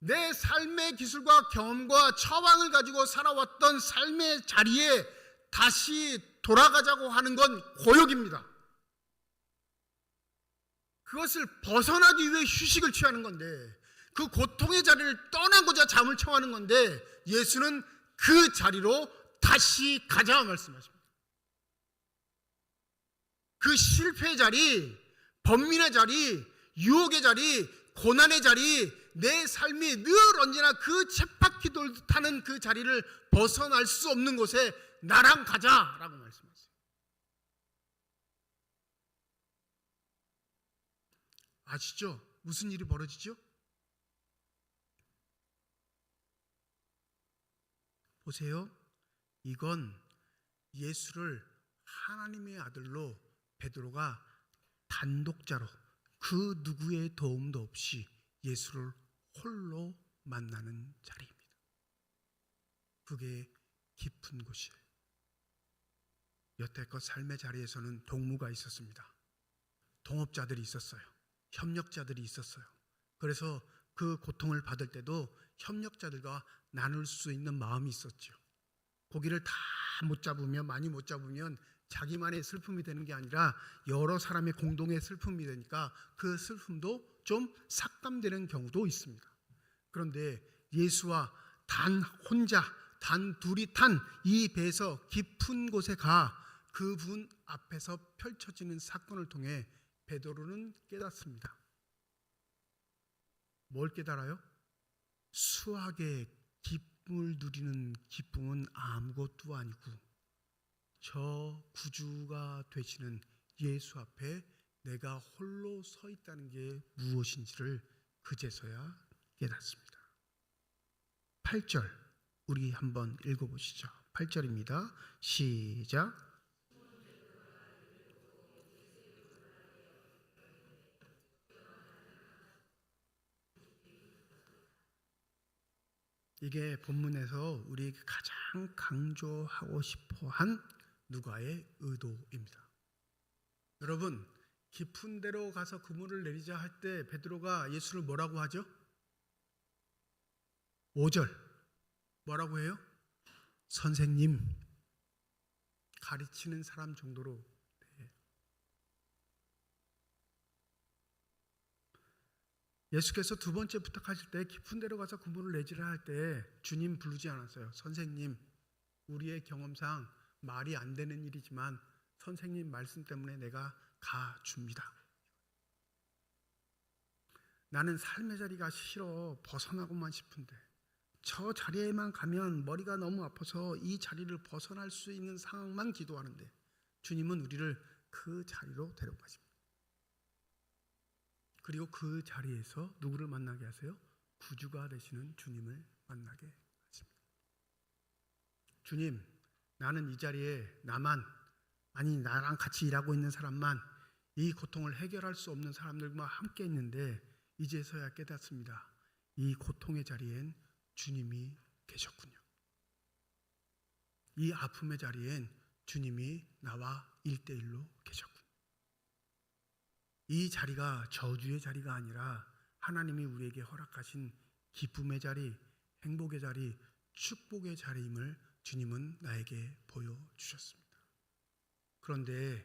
B: 내 삶의 기술과 경험과 처방을 가지고 살아왔던 삶의 자리에 다시 돌아가자고 하는 건 고역입니다. 그것을 벗어나기 위해 휴식을 취하는 건데 그 고통의 자리를 떠나고자 잠을 청하는 건데 예수는 그 자리로 다시 가자 말씀하십니다. 그 실패의 자리, 번민의 자리, 유혹의 자리, 고난의 자리, 내 삶이 늘 언제나 그 쳇바퀴 돌듯하는 그 자리를 벗어날 수 없는 곳에 나랑 가자라고 말씀하세요. 아시죠? 무슨 일이 벌어지죠? 보세요. 이건 예수를 하나님의 아들로 베드로가 단독자로 그 누구의 도움도 없이 예수를 홀로 만나는 자리입니다. 그게 깊은 곳이에요. 여태껏 삶의 자리에서는 동무가 있었습니다. 동업자들이 있었어요. 협력자들이 있었어요. 그래서 그 고통을 받을 때도 협력자들과 나눌 수 있는 마음이 있었죠. 고기를 다 못 잡으면, 많이 못 잡으면 자기만의 슬픔이 되는 게 아니라 여러 사람의 공동의 슬픔이 되니까 그 슬픔도 좀 삭감되는 경우도 있습니다. 그런데 예수와 단 혼자, 단 둘이 탄 이 배에서 깊은 곳에 가 그분 앞에서 펼쳐지는 사건을 통해 베드로는 깨닫습니다. 뭘 깨달아요? 수학의 기쁨을 누리는 기쁨은 아무것도 아니고 저 구주가 되시는 예수 앞에 내가 홀로 서 있다는 게 무엇인지를 그제서야 깨닫습니다. 8절 우리 한번 읽어보시죠. 8절입니다. 시작. 이게 본문에서 우리에게 가장 강조하고 싶어한 누가의 의도입니다. 여러분, 깊은 데로 가서 그물을 내리자 할 때 베드로가 예수를 뭐라고 하죠? 5절 뭐라고 해요? 선생님, 가르치는 사람 정도로. 예수께서 두 번째 부탁하실 때 깊은 데로 가서 그물을 내지라 할 때 주님 부르지 않았어요. 선생님, 우리의 경험상 말이 안 되는 일이지만 선생님 말씀 때문에 내가 가줍니다. 나는 삶의 자리가 싫어 벗어나고만 싶은데 저 자리에만 가면 머리가 너무 아파서 이 자리를 벗어날 수 있는 상황만 기도하는데 주님은 우리를 그 자리로 데려가십니다. 그리고 그 자리에서 누구를 만나게 하세요? 구주가 되시는 주님을 만나게 하십니다. 주님, 나는 이 자리에 나만, 아니 나랑 같이 일하고 있는 사람만 이 고통을 해결할 수 없는 사람들과 함께 있는데 이제서야 깨닫습니다. 이 고통의 자리엔 주님이 계셨군요. 이 아픔의 자리엔 주님이 나와 1대1로 계셨군요. 이 자리가 저주의 자리가 아니라 하나님이 우리에게 허락하신 기쁨의 자리, 행복의 자리, 축복의 자리임을 주님은 나에게 보여주셨습니다. 그런데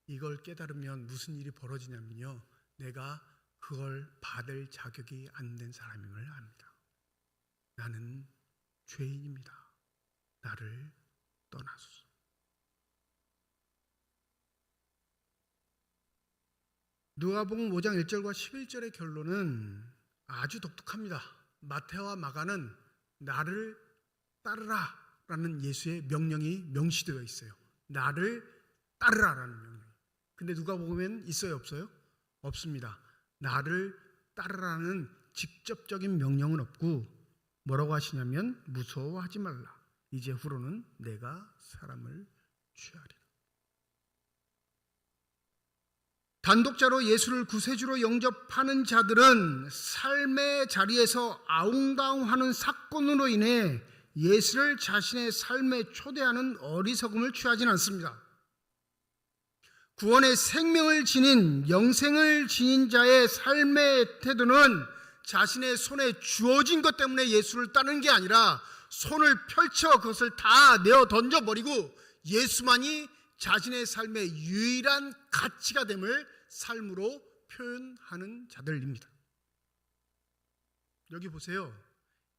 B: 이걸 깨달으면 무슨 일이 벌어지냐면요, 내가 그걸 받을 자격이 안 된 사람임을 압니다. 나는 죄인입니다. 나를 떠나소서. 누가복음 5장 1절과 11절의 결론은 아주 독특합니다. 마태와 마가는 나를 따르라 라는 예수의 명령이 명시되어 있어요. 나를 따르라 라는 명령. 근데 누가복음엔 있어요, 없어요? 없습니다. 나를 따르라는 직접적인 명령은 없고 뭐라고 하시냐면 무서워하지 말라. 이제 후로는 내가 사람을 취하리라. 단독자로 예수를 구세주로 영접하는 자들은 삶의 자리에서 아웅다웅하는 사건으로 인해 예수를 자신의 삶에 초대하는 어리석음을 취하지는 않습니다. 구원의 생명을 지닌 영생을 지닌 자의 삶의 태도는 자신의 손에 주어진 것 때문에 예수를 따르는 게 아니라 손을 펼쳐 그것을 다 내어 던져버리고 예수만이 자신의 삶의 유일한 가치가 됨을 삶으로 표현하는 자들입니다. 여기 보세요.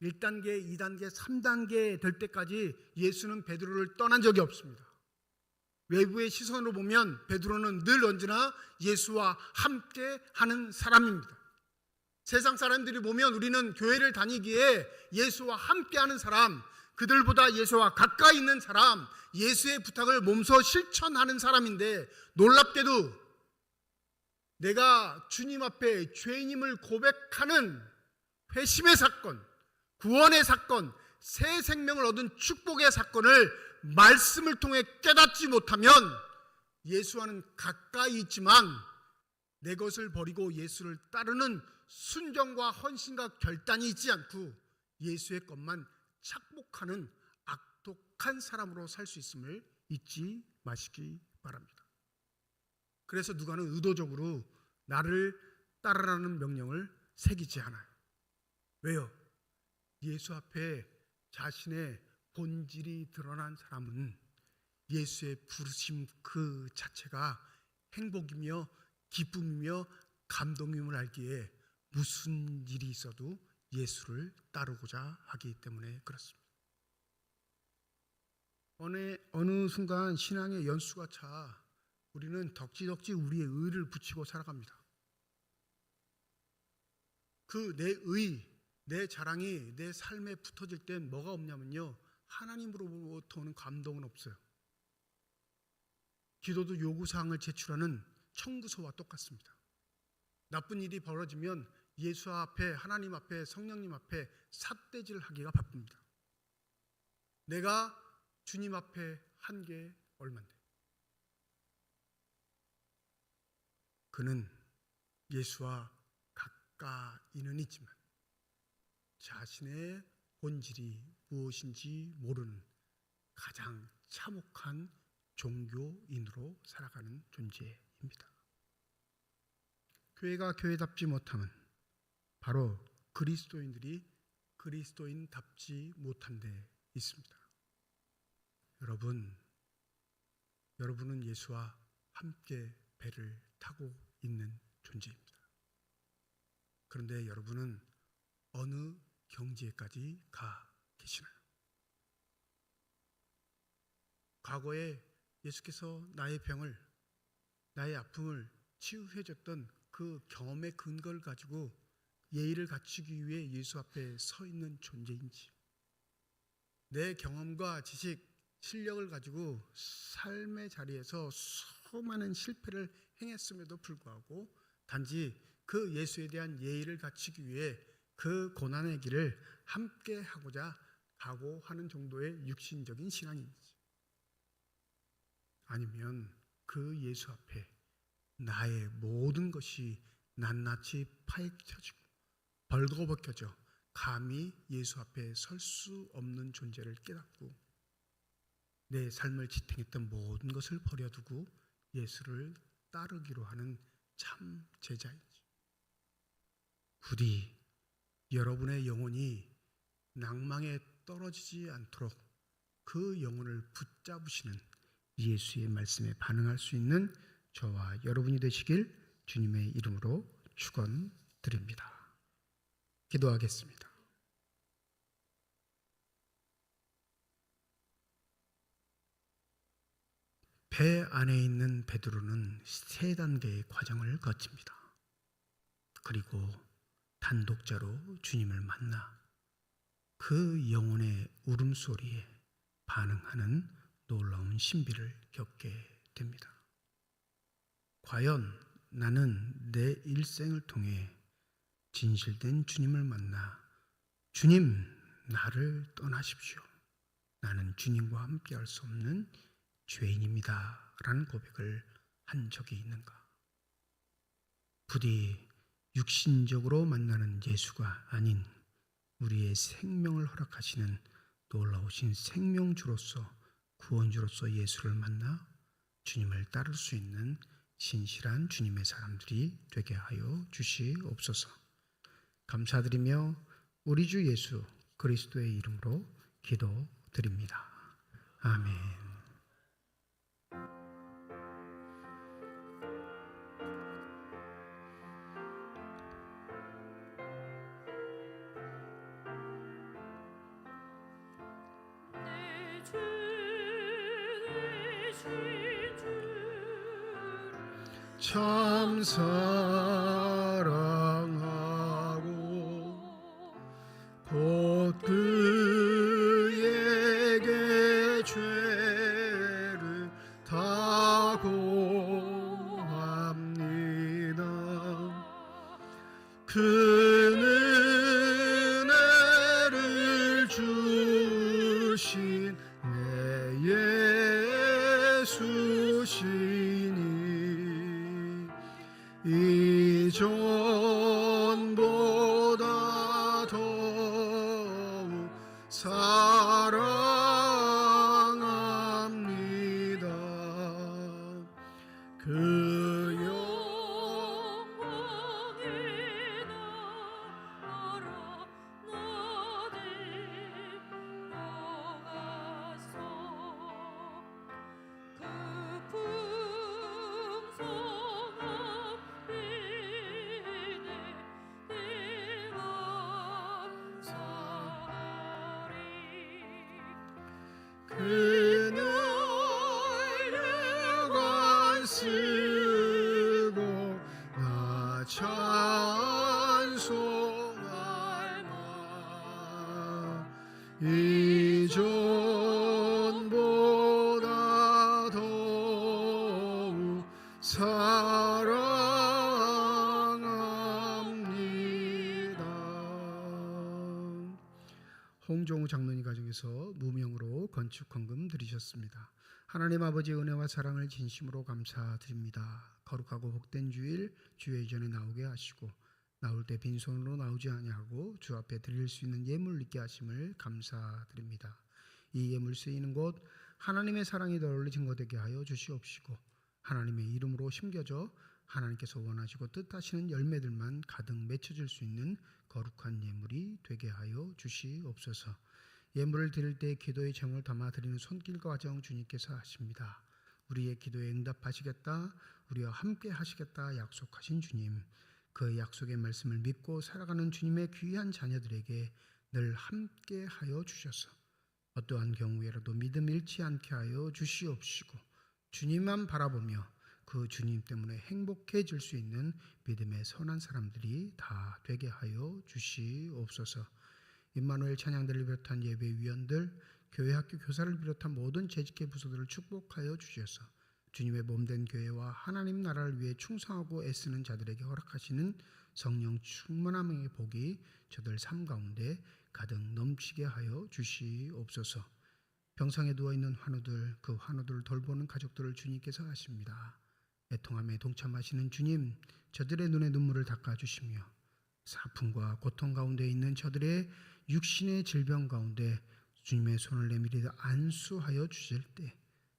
B: 1단계, 2단계, 3단계 될 때까지 예수는 베드로를 떠난 적이 없습니다. 외부의 시선으로 보면 베드로는 늘 언제나 예수와 함께 하는 사람입니다. 세상 사람들이 보면 우리는 교회를 다니기에 예수와 함께 하는 사람, 그들보다 예수와 가까이 있는 사람, 예수의 부탁을 몸소 실천하는 사람인데 놀랍게도 내가 주님 앞에 죄인임을 고백하는 회심의 사건, 구원의 사건, 새 생명을 얻은 축복의 사건을 말씀을 통해 깨닫지 못하면 예수와는 가까이 있지만 내 것을 버리고 예수를 따르는 순종과 헌신과 결단이 있지 않고 예수의 것만 착복하는 악독한 사람으로 살 수 있음을 잊지 마시기 바랍니다. 그래서 누가는 의도적으로 나를 따르라는 명령을 새기지 않아요. 왜요? 예수 앞에 자신의 본질이 드러난 사람은 예수의 부르심 그 자체가 행복이며 기쁨이며 감동임을 알기에 무슨 일이 있어도 예수를 따르고자 하기 때문에 그렇습니다. 어느 순간 신앙의 연수가 차 우리는 덕지덕지 우리의 의를 붙이고 살아갑니다. 그 내 의, 내 자랑이 내 삶에 붙어질 땐 뭐가 없냐면요, 하나님으로부터 오는 감동은 없어요. 기도도 요구사항을 제출하는 청구서와 똑같습니다. 나쁜 일이 벌어지면 예수 앞에, 하나님 앞에, 성령님 앞에 삿대질을 하기가 바쁩니다. 내가 주님 앞에 한 게 얼만데. 그는 예수와 가까이는 있지만 자신의 본질이 무엇인지 모르는 가장 참혹한 종교인으로 살아가는 존재입니다. 교회가 교회답지 못함은 바로 그리스도인들이 그리스도인답지 못한 데 있습니다. 여러분은 예수와 함께 배를 타고 있는 존재입니다. 그런데 여러분은 어느 경지에까지 가 계시나요? 과거에 예수께서 나의 병을, 나의 아픔을 치유해 줬던 그 경험의 근거를 가지고 예의를 갖추기 위해 예수 앞에 서 있는 존재인지, 내 경험과 지식, 실력을 가지고 삶의 자리에서 수많은 실패를 행했음에도 불구하고 단지 그 예수에 대한 예의를 갖추기 위해 그 고난의 길을 함께 하고자 각오하는 정도의 육신적인 신앙인지, 아니면 그 예수 앞에 나의 모든 것이 낱낱이 파헤쳐지고 벌거벗겨져 감히 예수 앞에 설 수 없는 존재를 깨닫고 내 삶을 지탱했던 모든 것을 버려두고 예수를 따르기로 하는 참 제자인지, 부디 여러분의 영혼이 낭망에 떨어지지 않도록 그 영혼을 붙잡으시는 예수의 말씀에 반응할 수 있는 저와 여러분이 되시길 주님의 이름으로 축원드립니다. 기도하겠습니다. 배 안에 있는 베드로는 세 단계의 과정을 거칩니다. 그리고 단독자로 주님을 만나 그 영혼의 울음소리에 반응하는 놀라운 신비를 겪게 됩니다. 과연 나는 내 일생을 통해 진실된 주님을 만나 주님, 나를 떠나십시오. 나는 주님과 함께 할 수 없는 죄인입니다. 라는 고백을 한 적이 있는가? 부디 육신적으로 만나는 예수가 아닌 우리의 생명을 허락하시는 놀라우신 생명주로서 구원주로서 예수를 만나 주님을 따를 수 있는 신실한 주님의 사람들이 되게 하여 주시옵소서. 감사드리며 우리 주 예수 그리스도의 이름으로 기도드립니다. 아멘.
C: 내 주 되신 주를
B: 참 사랑하고 곧 그에게 죄를 다 고합니다. 그 은혜를 주신 내 예수시니 이전보다 더욱 사랑합니다. 그
C: 영광에 나아라 나대 나가서 그 풍성한 은혜 내가 전하리.
B: 그녀가 쓰고 나 찬송할마 이전보다 더욱 사랑합니다. 홍종우 장로님 가정에서 무명으로 건축헌금 드리셨습니다. 하나님 아버지의 은혜와 사랑을 진심으로 감사드립니다. 거룩하고 복된 주일 주의 전에 나오게 하시고 나올 때 빈손으로 나오지 아니하고 주 앞에 드릴 수 있는 예물 있게 하심을 감사드립니다. 이 예물 쓰이는 곳 하나님의 사랑이 널리 증거되게 하여 주시옵시고 하나님의 이름으로 심겨져 하나님께서 원하시고 뜻하시는 열매들만 가득 맺혀질 수 있는 거룩한 예물이 되게 하여 주시옵소서. 예물을 드릴 때 기도의 정을 담아 드리는 손길과 과정 주님께서 하십니다. 우리의 기도에 응답하시겠다, 우리와 함께 하시겠다 약속하신 주님, 그 약속의 말씀을 믿고 살아가는 주님의 귀한 자녀들에게 늘 함께 하여 주셔서 어떠한 경우에라도 믿음 잃지 않게 하여 주시옵시고 주님만 바라보며 그 주님 때문에 행복해질 수 있는 믿음의 선한 사람들이 다 되게 하여 주시옵소서. 임마누엘 찬양대를 비롯한 예배위원들, 교회 학교 교사를 비롯한 모든 재직계 부서들을 축복하여 주셔서 주님의 몸된 교회와 하나님 나라를 위해 충성하고 애쓰는 자들에게 허락하시는 성령 충만함의 복이 저들 삶 가운데 가득 넘치게 하여 주시옵소서. 병상에 누워있는 환우들, 그 환우들을 돌보는 가족들을 주님께서 하십니다. 애통함에 동참하시는 주님, 저들의 눈에 눈물을 닦아주시며 사품과 고통 가운데 있는 저들의 육신의 질병 가운데 주님의 손을 내밀어 안수하여 주실 때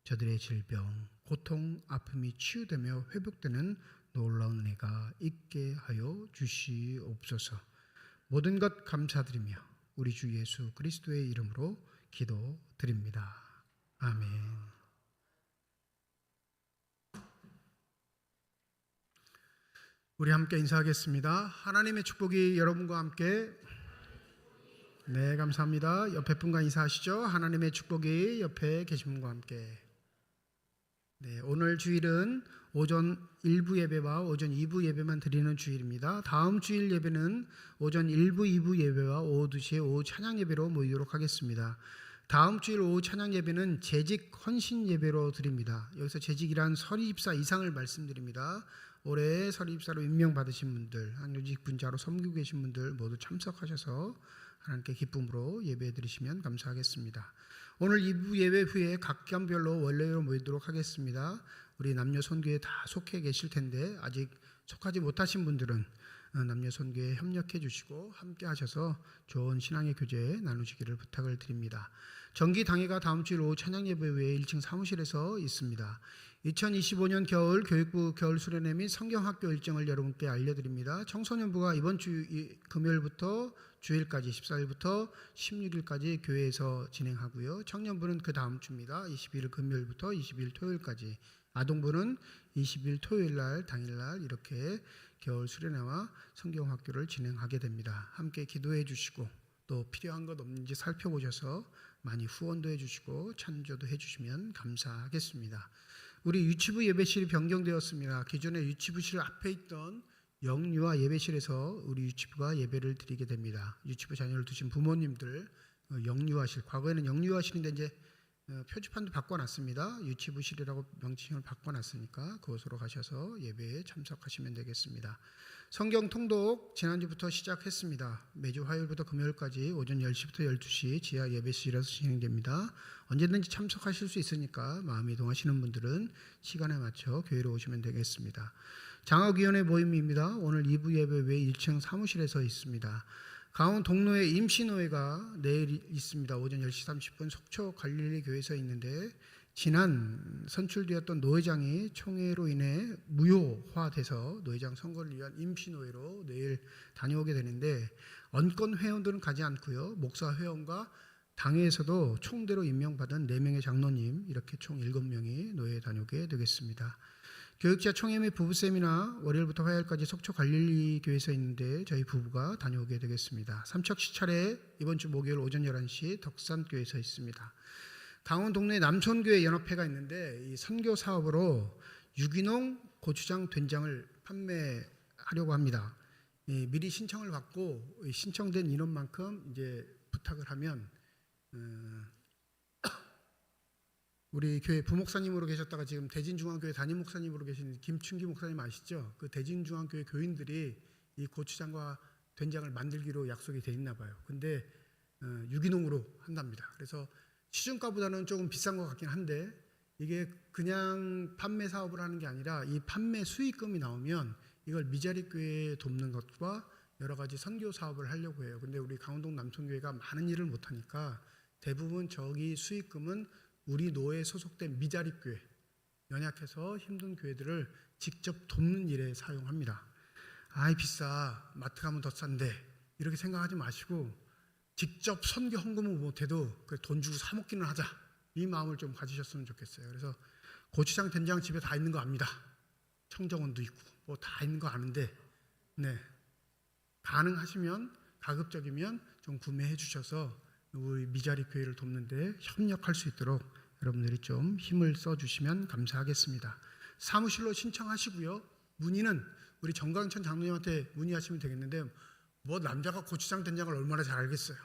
B: 저들의 질병, 고통, 아픔이 치유되며 회복되는 놀라운 은혜가 있게 하여 주시옵소서. 모든 것 감사드리며 우리 주 예수 그리스도의 이름으로 기도드립니다. 아멘. 우리 함께 인사하겠습니다. 하나님의 축복이 여러분과 함께. 네, 감사합니다. 옆에 분과 인사하시죠. 하나님의 축복이 옆에 계신 분과 함께. 네, 오늘 주일은 오전 1부 예배와 오전 2부 예배만 드리는 주일입니다. 다음 주일 예배는 오전 1부, 2부 예배와 오후 2시에 오후 찬양 예배로 모이도록 하겠습니다. 다음 주일 오후 찬양 예배는 재직 헌신 예배로 드립니다. 여기서 재직이란 서리집사 이상을 말씀드립니다. 올해 서리집사로 임명받으신 분들, 한교직 분자로 섬기고 계신 분들 모두 참석하셔서 하나님께 기쁨으로 예배 드리시면 감사하겠습니다. 오늘 2부 예배 후에 각 겸별로 원래로 모이도록 하겠습니다. 우리 남녀 선교에 다 속해 계실 텐데 아직 속하지 못하신 분들은 남녀 선교에 협력해 주시고 함께 하셔서 좋은 신앙의 교제 나누시기를 부탁을 드립니다. 정기 당회가 다음 주일 오후 찬양 예배 후에 1층 사무실에서 있습니다. 2025년 겨울 교육부 겨울 수련회 및 성경학교 일정을 여러분께 알려드립니다. 청소년부가 이번 주 금요일부터 주일까지 14일부터 16일까지 교회에서 진행하고요. 청년부는 그 다음 주입니다. 21일 금요일부터 20일 토요일까지. 아동부는 20일 토요일날 당일날 이렇게 겨울 수련회와 성경학교를 진행하게 됩니다. 함께 기도해 주시고 또 필요한 것 없는지 살펴보셔서 많이 후원도 해주시고 찬조도 해주시면 감사하겠습니다. 우리 유치부 예배실이 변경되었습니다. 기존에 유치부실 앞에 있던 영유아 예배실에서 우리 유치부가 예배를 드리게 됩니다. 유치부 자녀를 두신 부모님들 영유아실, 과거에는 영유아실인데 이제 표지판도 바꿔놨습니다. 유치부실이라고 명칭을 바꿔놨으니까 그곳으로 가셔서 예배에 참석하시면 되겠습니다. 성경 통독 지난주부터 시작했습니다. 매주 화요일부터 금요일까지 오전 10시부터 12시 지하 예배실에서 진행됩니다. 언제든지 참석하실 수 있으니까 마음이 동하시는 분들은 시간에 맞춰 교회로 오시면 되겠습니다. 장학위원회 모임입니다. 오늘 2부 예배 외 1층 사무실에서 있습니다. 강원 동로에 임시노회가 내일 있습니다. 오전 10시 30분 속초 갈릴리 교회에서 있는데 지난 선출되었던 노회장이 총회로 인해 무효화돼서 노회장 선거를 위한 임시노회로 내일 다녀오게 되는데 언권 회원들은 가지 않고요. 목사 회원과 당회에서도 총대로 임명받은 4명의 장로님 이렇게 총 7명이 노회에 다녀오게 되겠습니다. 교육자 총회 및 부부 세미나 월요일부터 화요일까지 속초 갈릴리 교회에서 있는데 저희 부부가 다녀오게 되겠습니다. 삼척 시찰회 이번 주 목요일 오전 11시 덕산교회에서 있습니다. 강원 동네 남촌교회 연합회가 있는데 이 선교 사업으로 유기농 고추장 된장을 판매하려고 합니다. 미리 신청을 받고 신청된 인원만큼 이제 부탁을 하면 우리 교회 부목사님으로 계셨다가 지금 대진중앙교회 담임 목사님으로 계신 김춘기 목사님 아시죠? 그 대진중앙교회 교인들이 이 고추장과 된장을 만들기로 약속이 돼 있나 봐요. 근데 유기농으로 한답니다. 그래서 시중가보다는 조금 비싼 것 같긴 한데 이게 그냥 판매 사업을 하는 게 아니라 이 판매 수익금이 나오면 이걸 미자립 교회에 돕는 것과 여러 가지 선교 사업을 하려고 해요. 근데 우리 강원동 남촌교회가 많은 일을 못하니까 대부분 저기 수익금은 우리 노회에 소속된 미자립 교회, 연약해서 힘든 교회들을 직접 돕는 일에 사용합니다. 아이 비싸, 마트 가면 더 싼데 이렇게 생각하지 마시고 직접 선교 헌금을 못해도 돈 주고 사 먹기는 하자 이 마음을 좀 가지셨으면 좋겠어요. 그래서 고추장 된장 집에 다 있는 거 압니다. 청정원도 있고 뭐 다 있는 거 아는데 네 가능하시면 가급적이면 좀 구매해 주셔서 우리 미자립 교회를 돕는데 협력할 수 있도록 여러분들이 좀 힘을 써주시면 감사하겠습니다. 사무실로 신청하시고요. 문의는 우리 정강천 장로님한테 문의하시면 되겠는데 뭐 남자가 고추장 된장을 얼마나 잘 알겠어요.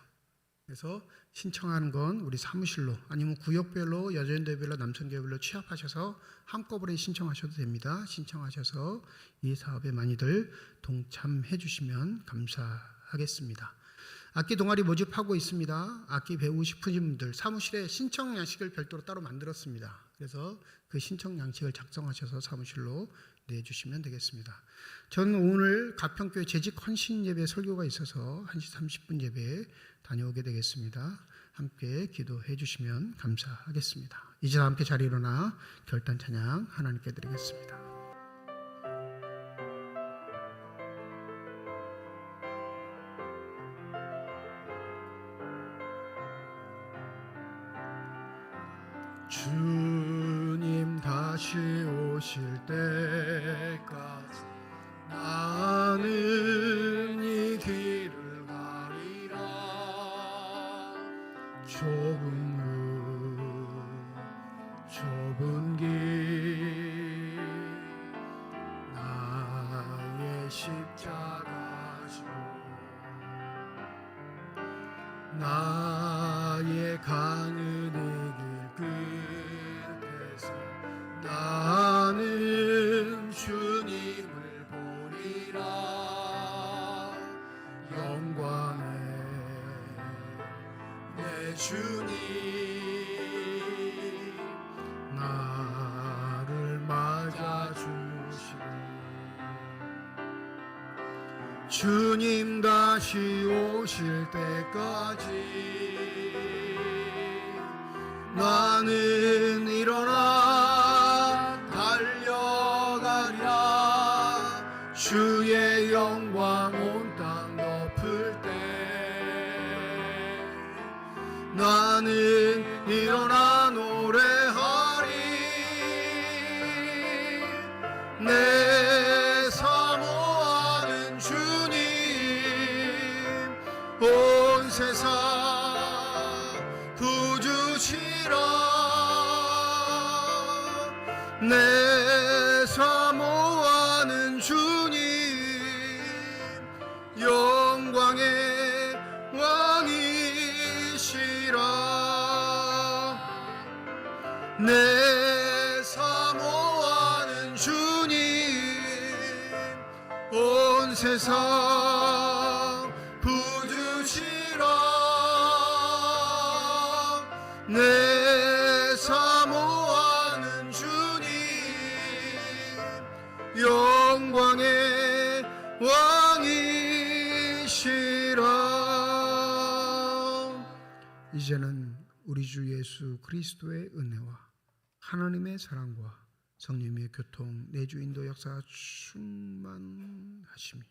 B: 그래서 신청하는 건 우리 사무실로 아니면 구역별로 여전대별로 남성계별로 취합하셔서 한꺼번에 신청하셔도 됩니다. 신청하셔서 이 사업에 많이들 동참해 주시면 감사하겠습니다. 악기 동아리 모집하고 있습니다. 악기 배우고 싶으신 분들 사무실에 신청 양식을 별도로 따로 만들었습니다. 그래서 그 신청 양식을 작성하셔서 사무실로 내주시면 되겠습니다. 저는 오늘 가평교회 재직 헌신 예배 설교가 있어서 1시 30분 예배에 다녀오게 되겠습니다. 함께 기도해 주시면 감사하겠습니다. 이제 함께 자리 일어나 결단 찬양 하나님께 드리겠습니다. 주님 다시 오실 때까지 나는 이 길을 가리라. 좁은 길 나의 십자가 지고 나의 가는 이 길 끝에서 나는 주님을 보리라. 영광의 내 주님 나를 맞아주시리. 주님 다시 오실 때까지 나는 일어나 달려가리라. 주의 영광 온 땅 덮을 때 나는 일어나 노래하리. 내 사모하는 주님 온 세상 구주시라. 내 사모하는 주님 영광의 왕이시라. 내 사모하는 주님 온 세상 부주시라. 내 사모하는 주님 영광의 왕이시라. 이제는 우리 주 예수 그리스도의 은혜와 하나님의 사랑과 성령의 교통 내주 인도 역사 충만하심이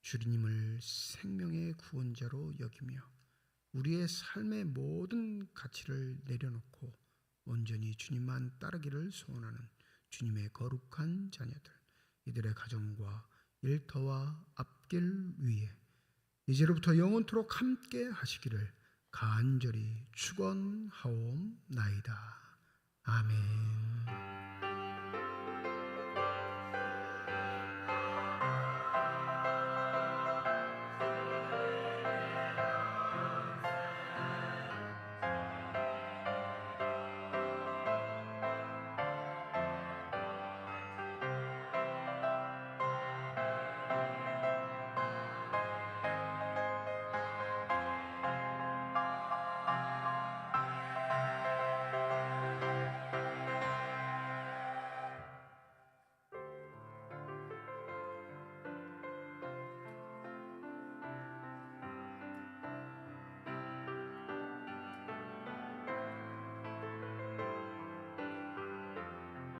B: 주님을 생명의 구원자로 여기며 우리의 삶의 모든 가치를 내려놓고 온전히 주님만 따르기를 소원하는 주님의 거룩한 자녀들, 이들의 가정과 일터와 앞길 위에 이제로부터 영원토록 함께 하시기를 간절히 축원하옵나이다. 아멘.